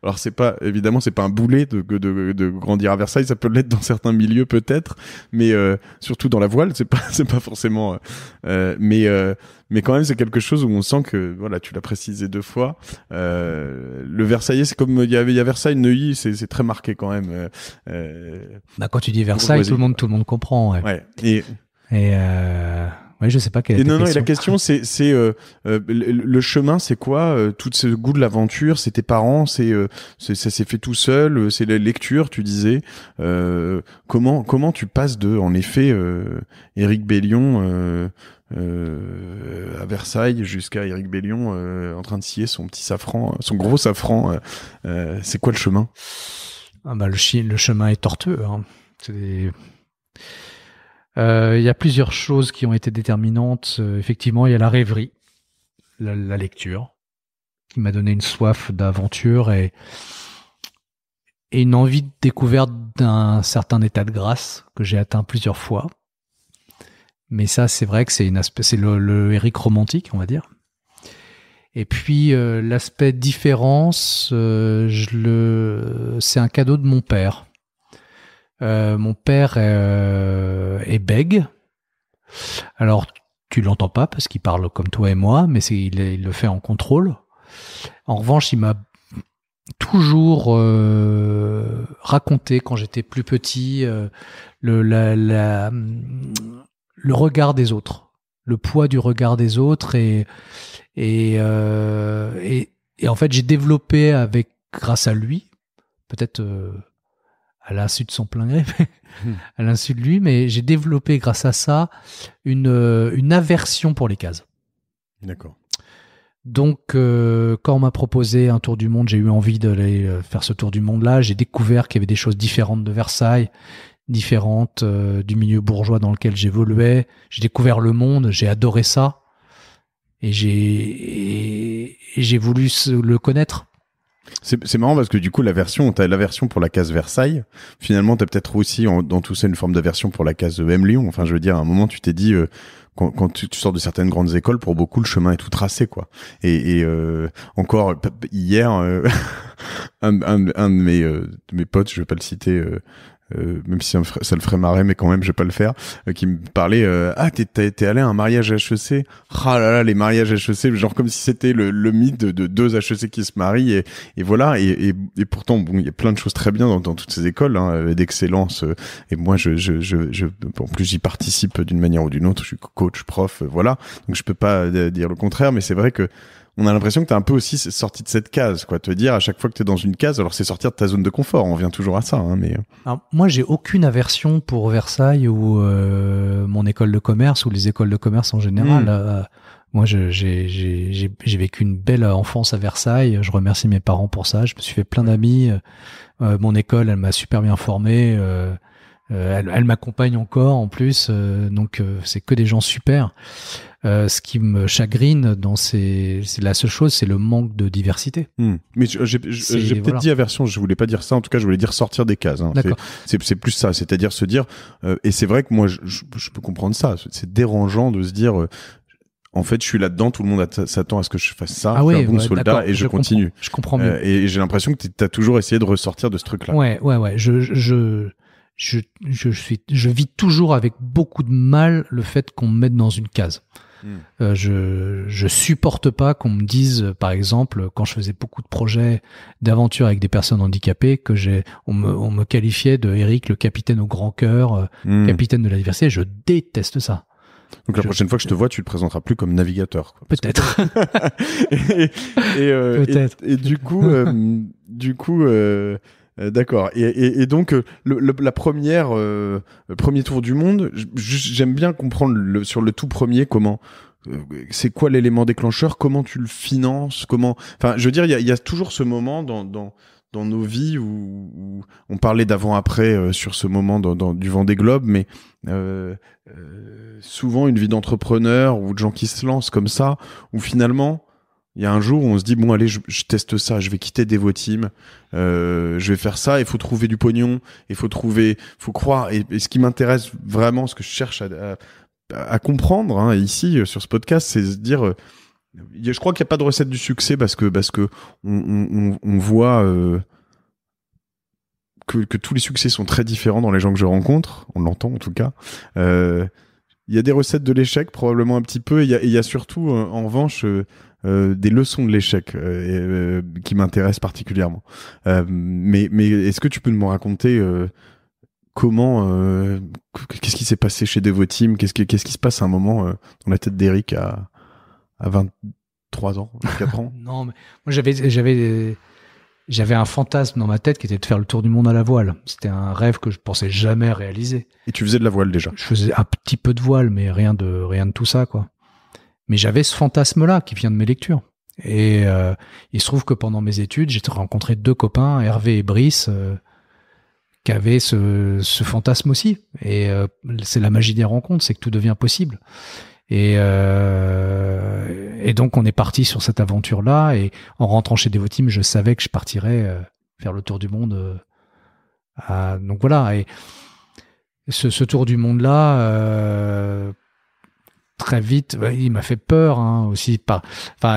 Alors c'est pas un boulet de grandir à Versailles, ça peut l'être dans certains milieux peut-être, mais surtout dans la voile, c'est pas forcément mais quand même c'est quelque chose où on sent que voilà, tu l'as précisé 2 fois, le Versaillais, c'est comme il y a Versailles, Neuilly, c'est très marqué quand même. Quand tu dis Versailles, tout le monde comprend. Ouais. Oui, je sais pas quelle est ta question. Et la question, c'est le chemin, c'est quoi tout ce goût de l'aventure, c'est tes parents, ça s'est fait tout seul, c'est la lecture, tu disais. Comment tu passes en effet, Éric Bellion à Versailles jusqu'à Éric Bellion en train de scier son petit safran, son gros safran. C'est quoi le chemin? Le chemin est tortueux. Hein. Il y a plusieurs choses qui ont été déterminantes. Effectivement, il y a la rêverie, la lecture, qui m'a donné une soif d'aventure et une envie de découverte d'un certain état de grâce que j'ai atteint plusieurs fois. Mais ça, c'est vrai que c'est le Éric romantique, on va dire. Et puis, l'aspect différence, c'est un cadeau de mon père. Mon père est bègue. Alors, tu l'entends pas parce qu'il parle comme toi et moi, mais il le fait en contrôle. En revanche, il m'a toujours raconté quand j'étais plus petit le regard des autres, le poids du regard des autres et en fait, j'ai développé grâce à lui, peut-être à l'insu de son plein gré, à l'insu de lui, mais j'ai développé grâce à ça une aversion pour les cases. D'accord. Donc, quand on m'a proposé un tour du monde, j'ai eu envie d'aller faire ce tour du monde-là. J'ai découvert qu'il y avait des choses différentes de Versailles, différentes du milieu bourgeois dans lequel j'évoluais. J'ai découvert le monde, j'ai adoré ça, et j'ai voulu le connaître. C'est marrant parce que du coup t'as l'aversion pour la case Versailles. Finalement, t'as peut-être aussi dans tout ça une forme d'aversion pour la case M Lyon. Enfin, je veux dire, à un moment, tu t'es dit quand tu sors de certaines grandes écoles, pour beaucoup, le chemin est tout tracé, quoi. Et encore hier, un de mes potes, je vais pas le citer. Même si ça le ferait marrer, mais quand même je vais pas le faire, qui me parlait t'es allé à un mariage HEC. Ah là là, les mariages HEC, genre comme si c'était le mythe de 2 HEC qui se marient, et voilà, et pourtant bon, il y a plein de choses très bien dans toutes ces écoles d'excellence, et moi je en plus j'y participe d'une manière ou d'une autre, je suis coach, prof, voilà, donc je peux pas dire le contraire, mais c'est vrai que on a l'impression que t'es un peu aussi sorti de cette case, quoi. Te dire à chaque fois que t'es dans une case, alors c'est sortir de ta zone de confort. On revient toujours à ça, mais. Alors, moi, j'ai aucune aversion pour Versailles ou mon école de commerce ou les écoles de commerce en général. Moi, j'ai vécu une belle enfance à Versailles. Je remercie mes parents pour ça. Je me suis fait plein d'amis. Mon école, elle m'a super bien formé. Elle m'accompagne encore en plus. Donc, c'est que des gens super. Ce qui me chagrine c'est la seule chose, c'est le manque de diversité. Mais j'ai peut-être dit aversion, je voulais pas dire ça, en tout cas je voulais dire sortir des cases. C'est plus ça, c'est-à-dire se dire, et c'est vrai que moi je peux comprendre ça, c'est dérangeant de se dire, en fait je suis là-dedans, tout le monde s'attend à ce que je fasse ça, je suis un bon soldat et je continue. Je comprends mieux. Et j'ai l'impression que t'as toujours essayé de ressortir de ce truc-là. Ouais. Je vis toujours avec beaucoup de mal le fait qu'on me mette dans une case. Je supporte pas qu'on me dise, par exemple, quand je faisais beaucoup de projets d'aventure avec des personnes handicapées, on me qualifiait de Eric, le capitaine au grand cœur, capitaine de la diversité. Je déteste ça. Donc la prochaine fois que je te vois, tu te présenteras plus comme navigateur, quoi. Peut-être. Peut-être. Et du coup, d'accord. Et donc la première premier tour du monde, j'aime bien comprendre sur le tout premier comment c'est quoi l'élément déclencheur, comment tu le finances, enfin je veux dire il y a toujours ce moment dans nos vies où on parlait d'avant-après sur ce moment du Vendée Globe, mais souvent une vie d'entrepreneur ou de gens qui se lancent comme ça, où finalement il y a un jour où on se dit bon allez je teste ça, je vais quitter Devoteam, je vais faire ça, il faut trouver du pognon, faut croire, et ce qui m'intéresse vraiment, ce que je cherche à comprendre ici sur ce podcast, c'est se dire Je crois qu'il n'y a pas de recette du succès parce que on voit que tous les succès sont très différents dans les gens que je rencontre. On l'entend en tout cas. Il y a des recettes de l'échec probablement un petit peu. Et il y a surtout en revanche des leçons de l'échec qui m'intéressent particulièrement. Mais est-ce que tu peux me raconter comment qu'est-ce qui s'est passé chez Devoteam, qu'est-ce qui se passe à un moment dans la tête d'Eric à 23 ans, 24 ans? Non, mais moi j'avais un fantasme dans ma tête qui était de faire le tour du monde à la voile. C'était un rêve que je pensais jamais réaliser. Et tu faisais de la voile déjà? Je faisais un petit peu de voile, mais rien de tout ça, quoi. Mais j'avais ce fantasme-là qui vient de mes lectures. Et il se trouve que pendant mes études, j'ai rencontré 2 copains, Hervé et Brice, qui avaient ce fantasme aussi. Et c'est la magie des rencontres, c'est que tout devient possible. Et donc on est parti sur cette aventure-là. Et en rentrant chez Devoteam, je savais que je partirais faire le tour du monde. Donc voilà. Et ce tour du monde-là, très vite, il m'a fait peur aussi.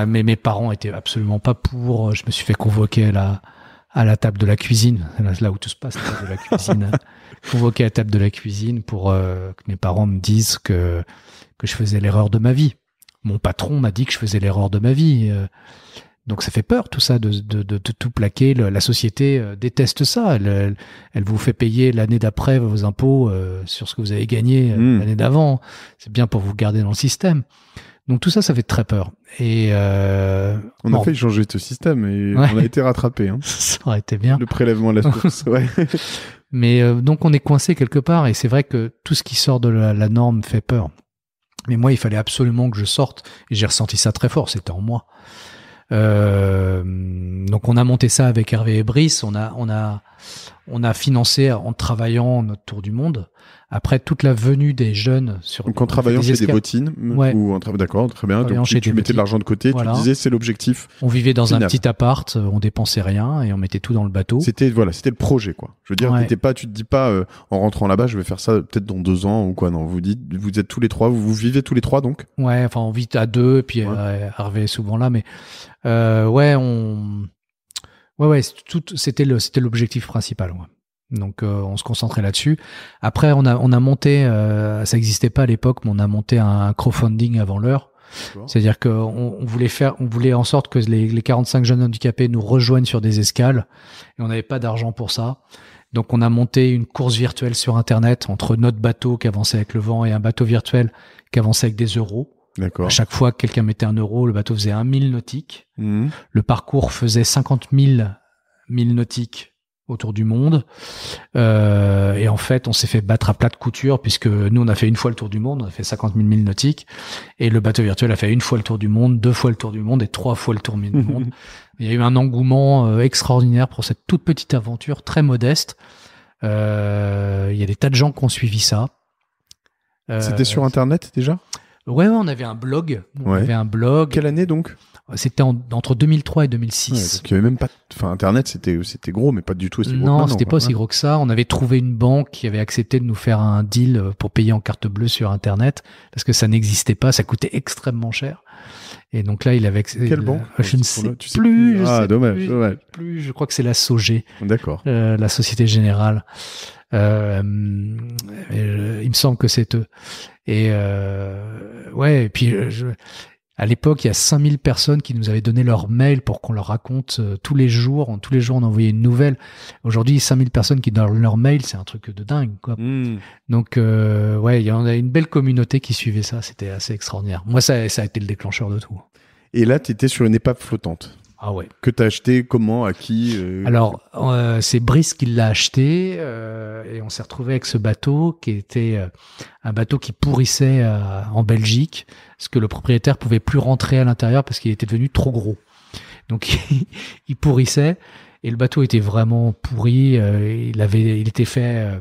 Mais mes parents étaient absolument pas pour. Je me suis fait convoquer à la table de la cuisine, là où tout se passe, la table de la cuisine. Convoqué à la table de la cuisine pour que mes parents me disent que je faisais l'erreur de ma vie. Mon patron m'a dit que je faisais l'erreur de ma vie. Donc ça fait peur tout ça de tout plaquer. La société déteste ça. Elle vous fait payer l'année d'après vos impôts sur ce que vous avez gagné l'année d'avant. C'est bien pour vous garder dans le système. Donc tout ça fait très peur. Et on a fait changer ce système et on a été rattrapé. Ça aurait été bien. Le prélèvement à la source, ouais. Mais donc on est coincé quelque part et c'est vrai que tout ce qui sort de la norme fait peur. Mais moi, il fallait absolument que je sorte et j'ai ressenti ça très fort. C'était en moi. Donc on a monté ça avec Hervé et Brice. On a financé en travaillant notre tour du monde. Après toute la venue des jeunes sur. Donc en travaillant chez Devoteam, ouais. D'accord, très bien. Donc tu mettais de l'argent de côté, voilà. Tu disais c'est l'objectif. On vivait dans un petit appart, on dépensait rien et on mettait tout dans le bateau. C'était le projet quoi. Je veux dire, tu te dis pas en rentrant là-bas, je vais faire ça peut-être dans 2 ans ou quoi. Non, vous êtes tous les 3, vous vivez tous les 3 donc. Ouais, enfin on vit à 2 et puis Hervé est souvent là, mais c'était l'objectif principal. Ouais. Donc on se concentrait là-dessus. Après on a monté, ça n'existait pas à l'époque, mais on a monté un crowdfunding avant l'heure. D'accord. C'est-à-dire qu'on voulait en sorte que les 45 jeunes handicapés nous rejoignent sur des escales, et on n'avait pas d'argent pour ça. Donc on a monté une course virtuelle sur Internet entre notre bateau qui avançait avec le vent et un bateau virtuel qui avançait avec des euros. D'accord. À chaque fois que quelqu'un mettait 1 euro, le bateau faisait 1 mille nautiques. Mmh. Le parcours faisait 50 000 milles nautiques autour du monde. Et en fait, on s'est fait battre à plat de couture puisque nous, on a fait 1 fois le tour du monde, on a fait 50 000 milles nautiques. Et le bateau virtuel a fait 1 fois le tour du monde, 2 fois le tour du monde et 3 fois le tour du monde. Il y a eu un engouement extraordinaire pour cette toute petite aventure, très modeste. Il y a des tas de gens qui ont suivi ça. C'était sur Internet déjà ? Ouais, on avait un blog. Quelle année donc ? C'était entre 2003 et 2006. Ouais, donc il y avait même pas. Enfin, Internet, c'était gros, mais pas du tout aussi gros. Non, c'était pas aussi gros que ça. On avait trouvé une banque qui avait accepté de nous faire un deal pour payer en carte bleue sur Internet parce que ça n'existait pas, ça coûtait extrêmement cher. Et donc là, il avait. Quelle banque ? Je ne sais plus. Dommage. Je crois que c'est la SOG. D'accord. La Société Générale. Il me semble que c'est eux. Et et puis à l'époque, il y a 5000 personnes qui nous avaient donné leur mail pour qu'on leur raconte tous les jours. Tous les jours, on envoyait une nouvelle. Aujourd'hui, 5000 personnes qui donnent leur mail, c'est un truc de dingue, quoi. Donc, il y en a une belle communauté qui suivait ça. C'était assez extraordinaire. Moi, ça a été le déclencheur de tout. Et là, tu étais sur une épave flottante. Ah ouais. Que t'as acheté, comment, à qui Alors, c'est Brice qui l'a acheté et on s'est retrouvé avec ce bateau qui était un bateau qui pourrissait en Belgique parce que le propriétaire pouvait plus rentrer à l'intérieur parce qu'il était devenu trop gros. Donc, il pourrissait et le bateau était vraiment pourri. Il était fait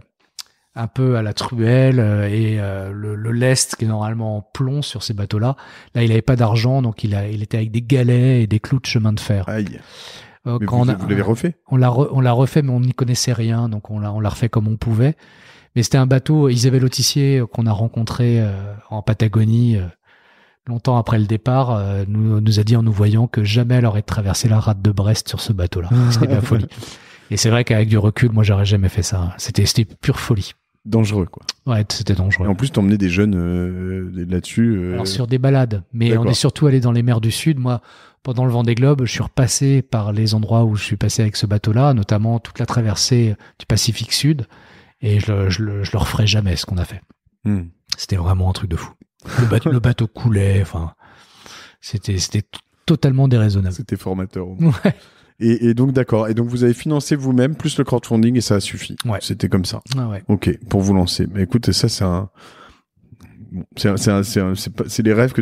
un peu à la truelle et le lest qui est normalement en plomb sur ces bateaux-là. Là, il n'avait pas d'argent, donc il était avec des galets et des clous de chemin de fer. Aïe. Vous l'avez refait ? On l'a refait, mais on n'y connaissait rien, donc on l'a refait comme on pouvait. Mais c'était un bateau Isabelle Autissier qu'on a rencontré en Patagonie longtemps après le départ, nous a dit en nous voyant que jamais elle aurait traversé la rade de Brest sur ce bateau-là. C'était de la folie. Et c'est vrai qu'avec du recul, moi, j'aurais jamais fait ça. C'était pure folie. Dangereux, quoi. Ouais, c'était dangereux. Et en plus, t'emmenais des jeunes là-dessus. Alors, sur des balades. Mais D'accord. on est surtout allé dans les mers du Sud. Moi, pendant le Vendée Globe, je suis repassé par les endroits où je suis passé avec ce bateau-là, notamment toute la traversée du Pacifique Sud. Et je le referai jamais, ce qu'on a fait. C'était vraiment un truc de fou. Le bateau coulait. Enfin, c'était totalement déraisonnable. C'était formateur. Ouais. Et donc, d'accord. Et donc, vous avez financé vous-même plus le crowdfunding et ça a suffi. Ouais. C'était comme ça. Ah ouais. Ok, pour vous lancer. Mais écoute, ça, c'est les rêves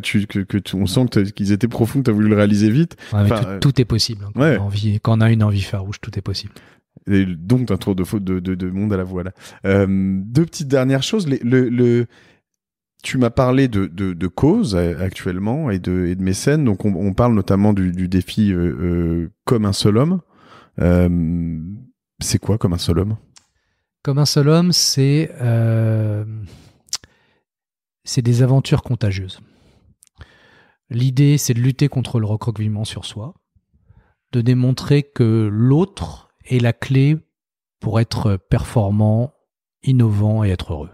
on sent qu'ils étaient profonds, que tu as voulu le réaliser vite. Ouais, mais tout est possible. Hein, quand on a une envie farouche, tout est possible. Et donc, un tour de monde à la voile. Deux petites dernières choses. Tu m'as parlé de causes actuellement et de mécènes. Donc, on parle notamment du défi Comme un seul homme. C'est quoi Comme un seul homme? Comme un seul homme, c'est des aventures contagieuses. L'idée, c'est de lutter contre le recroquevillement sur soi, de démontrer que l'autre est la clé pour être performant, innovant et être heureux.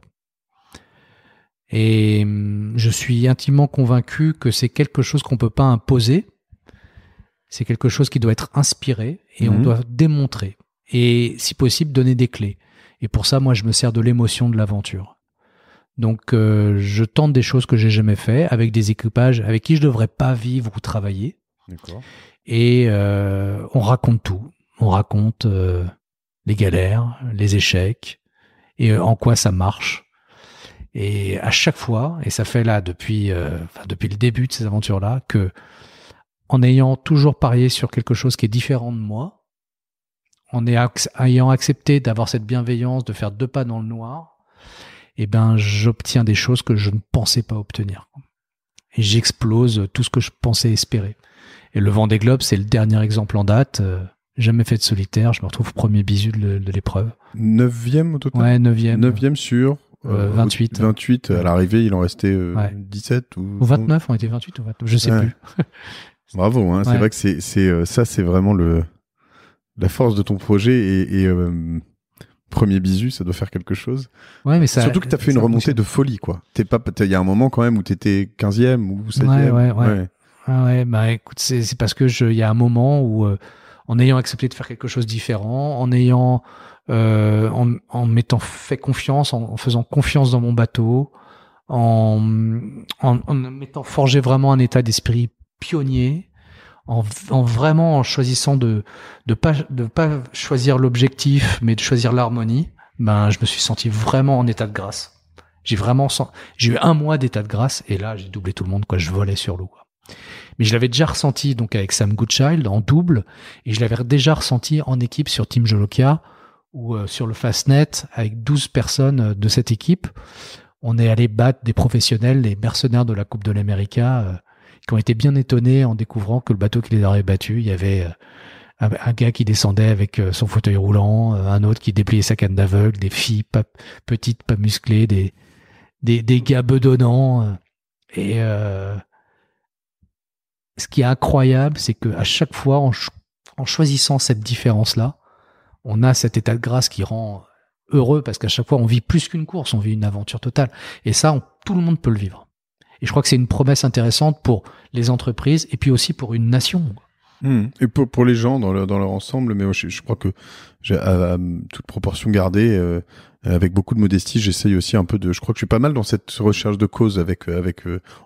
Et je suis intimement convaincu que c'est quelque chose qu'on ne peut pas imposer, c'est quelque chose qui doit être inspiré et on doit démontrer et, si possible, donner des clés. Et pour ça, moi, je me sers de l'émotion de l'aventure. Donc, je tente des choses que j'ai jamais fait avec des équipages avec qui je ne devrais pas vivre ou travailler. D'accord. Et on raconte tout. On raconte les galères, les échecs et en quoi ça marche. Et à chaque fois, et ça fait là depuis le début de ces aventures-là, que en ayant toujours parié sur quelque chose qui est différent de moi, en ayant accepté d'avoir cette bienveillance, de faire 2 pas dans le noir, eh ben, j'obtiens des choses que je ne pensais pas obtenir. Et j'explose tout ce que je pensais espérer. Et le Vendée Globe, c'est le dernier exemple en date. Jamais fait de solitaire, je me retrouve premier bisu de l'épreuve. 9e au total? Ouais, 9e. 9e sur 28. 28, à l'arrivée, il en restait 17 ou 29, on était 28 ou 29, je sais plus. Bravo, hein, c'est vrai que c'est vraiment la force de ton projet et premier bisu, ça doit faire quelque chose. Ouais, mais ça, surtout que tu as fait une remontée de folie, quoi. Il y a un moment quand même où tu étais 15e ou 7e. Ouais, bah écoute, c'est parce que il y a un moment où en ayant accepté de faire quelque chose de différent, en ayant en m'étant fait confiance, en faisant confiance dans mon bateau, en m'étant forgé vraiment un état d'esprit pionnier, en choisissant de pas choisir l'objectif, mais de choisir l'harmonie, ben je me suis senti vraiment en état de grâce. J'ai eu 1 mois d'état de grâce et là j'ai doublé tout le monde, quoi. Je volais sur l'eau, quoi. Mais je l'avais déjà ressenti donc avec Sam Goodchild en double et je l'avais déjà ressenti en équipe sur Team Jolokia ou sur le Fastnet avec 12 personnes de cette équipe. On est allé battre des professionnels, les mercenaires de la Coupe de l'América, qui ont été bien étonnés en découvrant que le bateau qui les avait battus, il y avait un gars qui descendait avec son fauteuil roulant, un autre qui dépliait sa canne d'aveugle, des filles petites, pas musclées, des gars bedonnants. Et ce qui est incroyable, c'est qu'à chaque fois, en choisissant cette différence-là, on a cet état de grâce qui rend heureux parce qu'à chaque fois, on vit plus qu'une course, on vit une aventure totale. Et ça, tout le monde peut le vivre. Et je crois que c'est une promesse intéressante pour les entreprises et puis aussi pour une nation. Et pour les gens dans leur ensemble, mais je crois que à toute proportion gardée, avec beaucoup de modestie, j'essaye aussi un peu je crois que je suis pas mal dans cette recherche de cause avec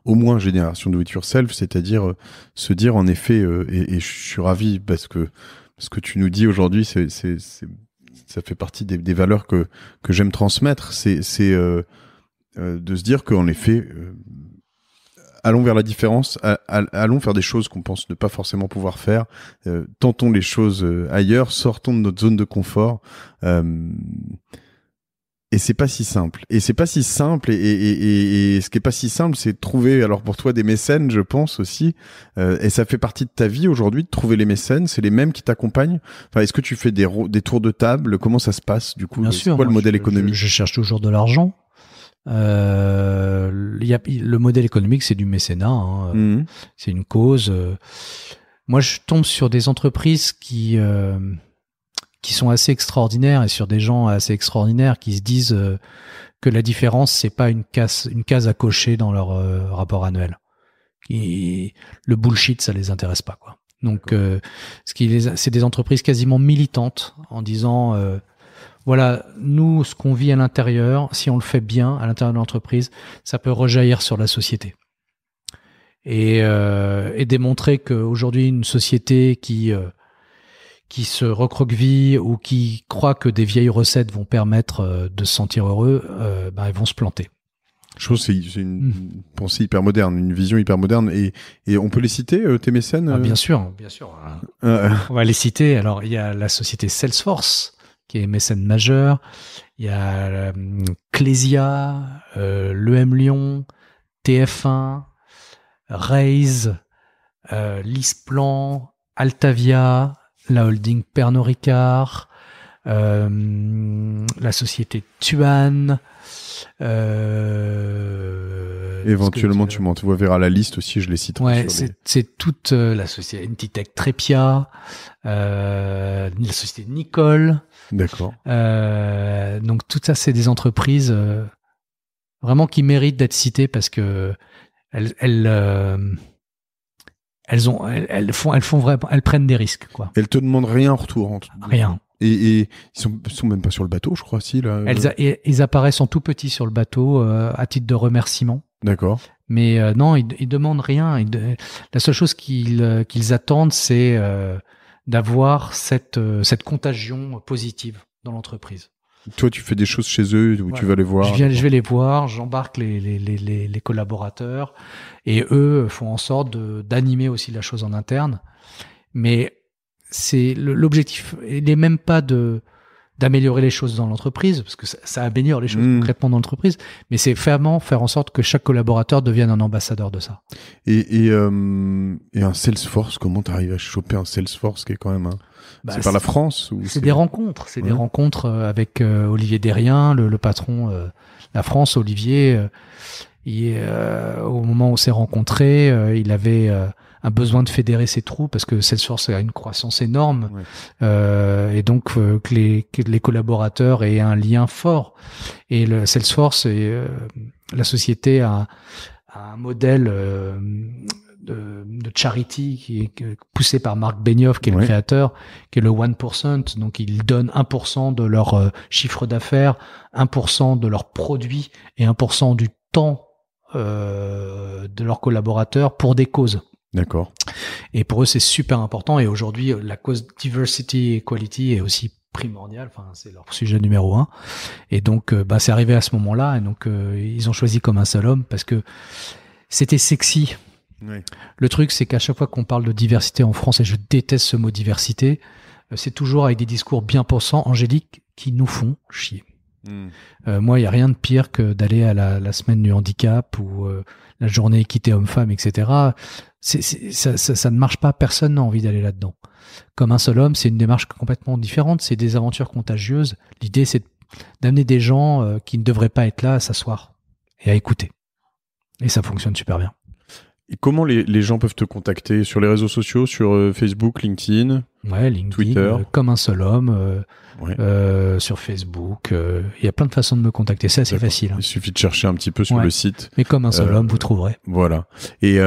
au moins Génération Do It Yourself, c'est-à-dire se dire en effet, et je suis ravi parce que ce que tu nous dis aujourd'hui, ça fait partie des valeurs que j'aime transmettre, c'est de se dire qu'en effet, allons vers la différence, allons faire des choses qu'on pense ne pas forcément pouvoir faire, tentons les choses ailleurs, sortons de notre zone de confort, et c'est pas si simple. Et ce qui est pas si simple, c'est de trouver, alors pour toi, des mécènes, je pense aussi, et ça fait partie de ta vie aujourd'hui, de trouver les mécènes, c'est les mêmes qui t'accompagnent. Enfin, est-ce que tu fais des tours de table? Comment ça se passe, du coup? Bien sûr. C'est quoi le modèle économique? Je cherche toujours de l'argent. Le modèle économique, c'est du mécénat. Hein. C'est une cause. Moi, je tombe sur des entreprises qui sont assez extraordinaires et sur des gens assez extraordinaires qui se disent que la différence, c'est pas une case à cocher dans leur rapport annuel. Le bullshit, ça les intéresse pas, quoi. Donc, c'est des entreprises quasiment militantes en disant, voilà, nous, ce qu'on vit à l'intérieur, si on le fait bien à l'intérieur de l'entreprise, ça peut rejaillir sur la société. Et démontrer qu'aujourd'hui, une société qui se recroqueville ou qui croit que des vieilles recettes vont permettre de se sentir heureux, ils vont se planter. Je trouve que c'est une pensée hyper moderne, une vision hyper moderne. Et on peut les citer, tes mécènes Bien sûr. On va les citer. Alors, il y a la société Salesforce, qui est mécène majeur. Il y a Clésia, l'EM Lyon, TF1, Raise, LeasePlan, Altavia, la holding Pernod Ricard, la société Tuan. Éventuellement, tu m'envoies vers la liste aussi, je les citerai. Ouais, c'est toute la société Intitech Trepia, la société Nicole. D'accord. Donc tout ça, c'est des entreprises vraiment qui méritent d'être citées parce que elles prennent des risques, quoi. Elles te demandent rien en retour. Rien. Et ils sont même pas sur le bateau, je crois, si là. Ils apparaissent en tout petit sur le bateau à titre de remerciement. D'accord. Mais non, ils demandent rien. La seule chose qu'ils attendent, c'est d'avoir cette contagion positive dans l'entreprise. Toi, tu fais des choses chez eux où tu vas les voir. Je vais les voir, j'embarque les collaborateurs et eux font en sorte d'animer aussi la chose en interne. Mais c'est l'objectif, il n'est même pas d'améliorer les choses dans l'entreprise, parce que ça améliore les choses concrètement dans l'entreprise, mais c'est vraiment faire en sorte que chaque collaborateur devienne un ambassadeur de ça. Et un Salesforce, comment tu arrives à choper un Salesforce qui est quand même c'est par la France ou c'est des rencontres, des rencontres avec Olivier Derrien, le patron la France. Olivier, au moment où on s'est rencontrés, il avait un besoin de fédérer ses troupes parce que Salesforce a une croissance énorme, et donc que les collaborateurs aient un lien fort. Et le Salesforce, la société a un modèle de charity qui est poussé par Marc Benioff, qui est le créateur, qui est le 1%. Donc, ils donnent 1% de leur chiffre d'affaires, 1% de leurs produits et 1% du temps de leurs collaborateurs pour des causes. D'accord. Et pour eux, c'est super important. Et aujourd'hui, la cause diversity et equality est aussi primordiale. Enfin, c'est leur sujet numéro 1. Et donc, c'est arrivé à ce moment-là. Et donc, ils ont choisi comme un seul homme parce que c'était sexy. Oui. Le truc, c'est qu'à chaque fois qu'on parle de diversité en France, et je déteste ce mot diversité, c'est toujours avec des discours bien pensants, angéliques, qui nous font chier. Moi, il n'y a rien de pire que d'aller à la semaine du handicap ou la journée équité homme-femme, etc. Ça ne marche pas, personne n'a envie d'aller là-dedans. Comme un seul homme, c'est une démarche complètement différente, c'est des aventures contagieuses. L'idée, c'est d'amener des gens qui ne devraient pas être là à s'asseoir et à écouter. Et ça fonctionne super bien. Et comment les gens peuvent te contacter? Sur les réseaux sociaux, sur Facebook, LinkedIn, LinkedIn, Twitter, comme un seul homme, sur Facebook. Il y a plein de façons de me contacter. C'est assez facile. Il suffit de chercher un petit peu sur le site. Mais comme un seul homme, vous trouverez. Voilà. Et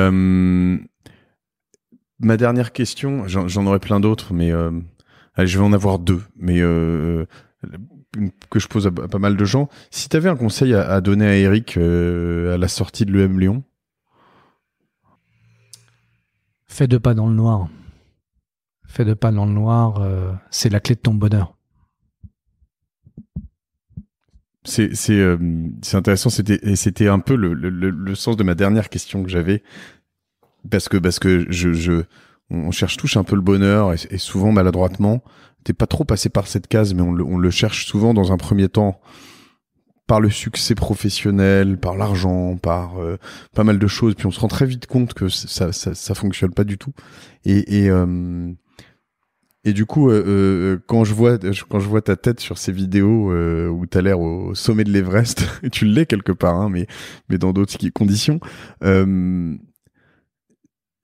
ma dernière question, j'en aurais plein d'autres, mais allez, je vais en avoir deux. Mais que je pose à pas mal de gens. Si tu avais un conseil à donner à Eric à la sortie de l'EM Lyon? Fais 2 pas dans le noir. Fais 2 pas dans le noir, c'est la clé de ton bonheur. C'est intéressant. C'était un peu le sens de ma dernière question que j'avais, parce que on touche un peu le bonheur et souvent maladroitement. T'es pas trop passé par cette case, mais on le cherche souvent dans un premier temps par le succès professionnel, par l'argent, par pas mal de choses. Puis on se rend très vite compte que ça fonctionne pas du tout. Et Et du coup, quand je vois ta tête sur ces vidéos où t'as l'air au sommet de l'Everest, et tu l'es quelque part, hein, mais dans d'autres conditions,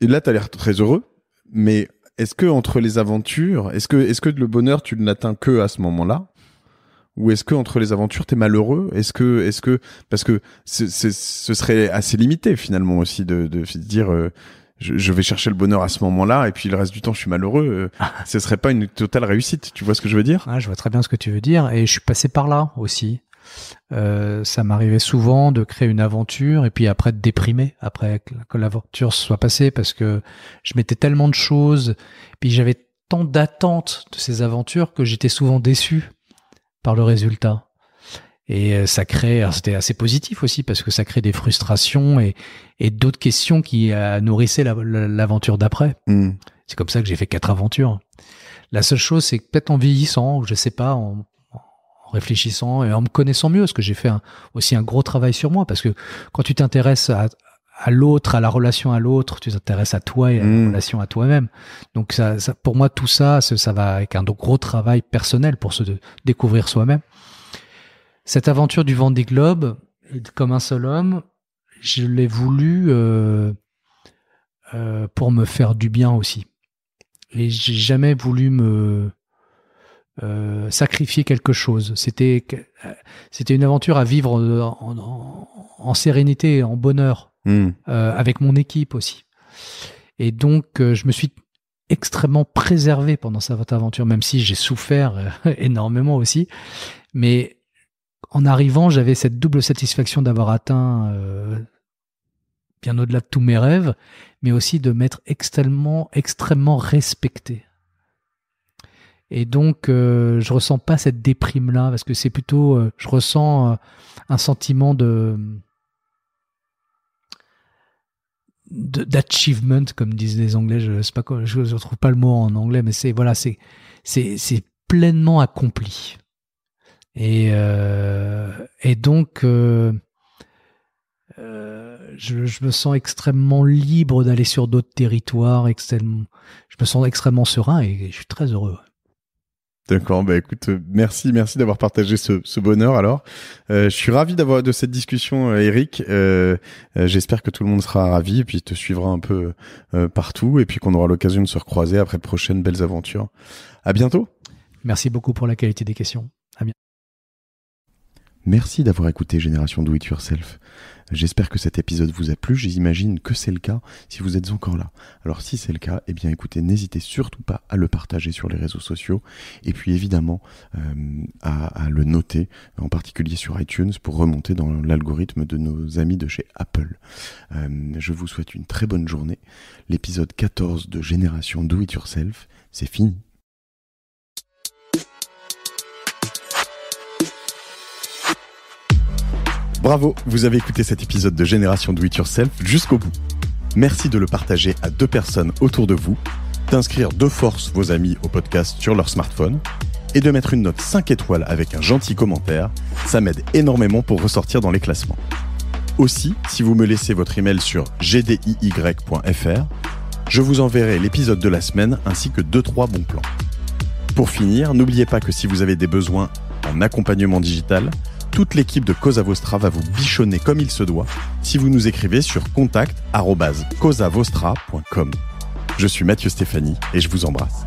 et là t'as l'air très heureux, mais est-ce que entre les aventures, est-ce que le bonheur tu ne l'atteins que à ce moment-là, ou est-ce que entre les aventures t'es malheureux? Est-ce que parce que ce serait assez limité finalement aussi de dire je vais chercher le bonheur à ce moment-là et puis le reste du temps je suis malheureux. Ce serait pas une totale réussite, tu vois ce que je veux dire? Je vois très bien ce que tu veux dire et je suis passé par là aussi. Ça m'arrivait souvent de créer une aventure et puis après de déprimer après que l'aventure se soit passée parce que je mettais tellement de choses, puis j'avais tant d'attentes de ces aventures que j'étais souvent déçu par le résultat. Et ça crée, alors c'était assez positif aussi parce que ça crée des frustrations et d'autres questions qui nourrissaient l'aventure d'après. C'est comme ça que j'ai fait 4 aventures. La seule chose, c'est que peut-être en vieillissant, ou je sais pas, en réfléchissant et en me connaissant mieux, parce que j'ai fait aussi un gros travail sur moi, parce que quand tu t'intéresses à l'autre, à la relation à l'autre, tu t'intéresses à toi et à la relation à toi-même. Donc ça, pour moi, tout ça, ça va avec un gros travail personnel pour se découvrir soi-même. Cette aventure du Vendée Globe, comme un seul homme, je l'ai voulu pour me faire du bien aussi. Et j'ai jamais voulu me sacrifier quelque chose. C'était une aventure à vivre en sérénité, en bonheur, avec mon équipe aussi. Et donc, je me suis extrêmement préservé pendant cette aventure, même si j'ai souffert énormément aussi. Mais en arrivant, j'avais cette double satisfaction d'avoir atteint bien au-delà de tous mes rêves, mais aussi de m'être extrêmement respecté. Et donc, je ressens pas cette déprime-là, parce que c'est plutôt, je ressens un sentiment d'achievement, comme disent les Anglais. Je sais pas quoi, je trouve pas le mot en anglais, mais c'est pleinement accompli. Et donc, je me sens extrêmement libre d'aller sur d'autres territoires. Je me sens extrêmement serein et je suis très heureux. D'accord, bah écoute, merci d'avoir partagé ce bonheur. Alors, je suis ravi de cette discussion, Eric. J'espère que tout le monde sera ravi et puis te suivra un peu partout et puis qu'on aura l'occasion de se recroiser après de prochaines belles aventures. À bientôt. Merci beaucoup pour la qualité des questions. À bientôt. Merci d'avoir écouté Génération Do It Yourself. J'espère que cet épisode vous a plu. J'imagine que c'est le cas si vous êtes encore là. Alors si c'est le cas, eh bien écoutez, n'hésitez surtout pas à le partager sur les réseaux sociaux et puis évidemment à le noter, en particulier sur iTunes pour remonter dans l'algorithme de nos amis de chez Apple. Je vous souhaite une très bonne journée. L'épisode 14 de Génération Do It Yourself, c'est fini. Bravo, vous avez écouté cet épisode de Génération Do It Yourself jusqu'au bout. Merci de le partager à 2 personnes autour de vous, d'inscrire de force vos amis au podcast sur leur smartphone et de mettre une note 5 étoiles avec un gentil commentaire. Ça m'aide énormément pour ressortir dans les classements. Aussi, si vous me laissez votre email sur gdiy.fr, je vous enverrai l'épisode de la semaine ainsi que 2-3 bons plans. Pour finir, n'oubliez pas que si vous avez des besoins en accompagnement digital, toute l'équipe de Cosa Vostra va vous bichonner comme il se doit si vous nous écrivez sur contact@cosavostra.com. Je suis Mathieu Stéphanie et je vous embrasse.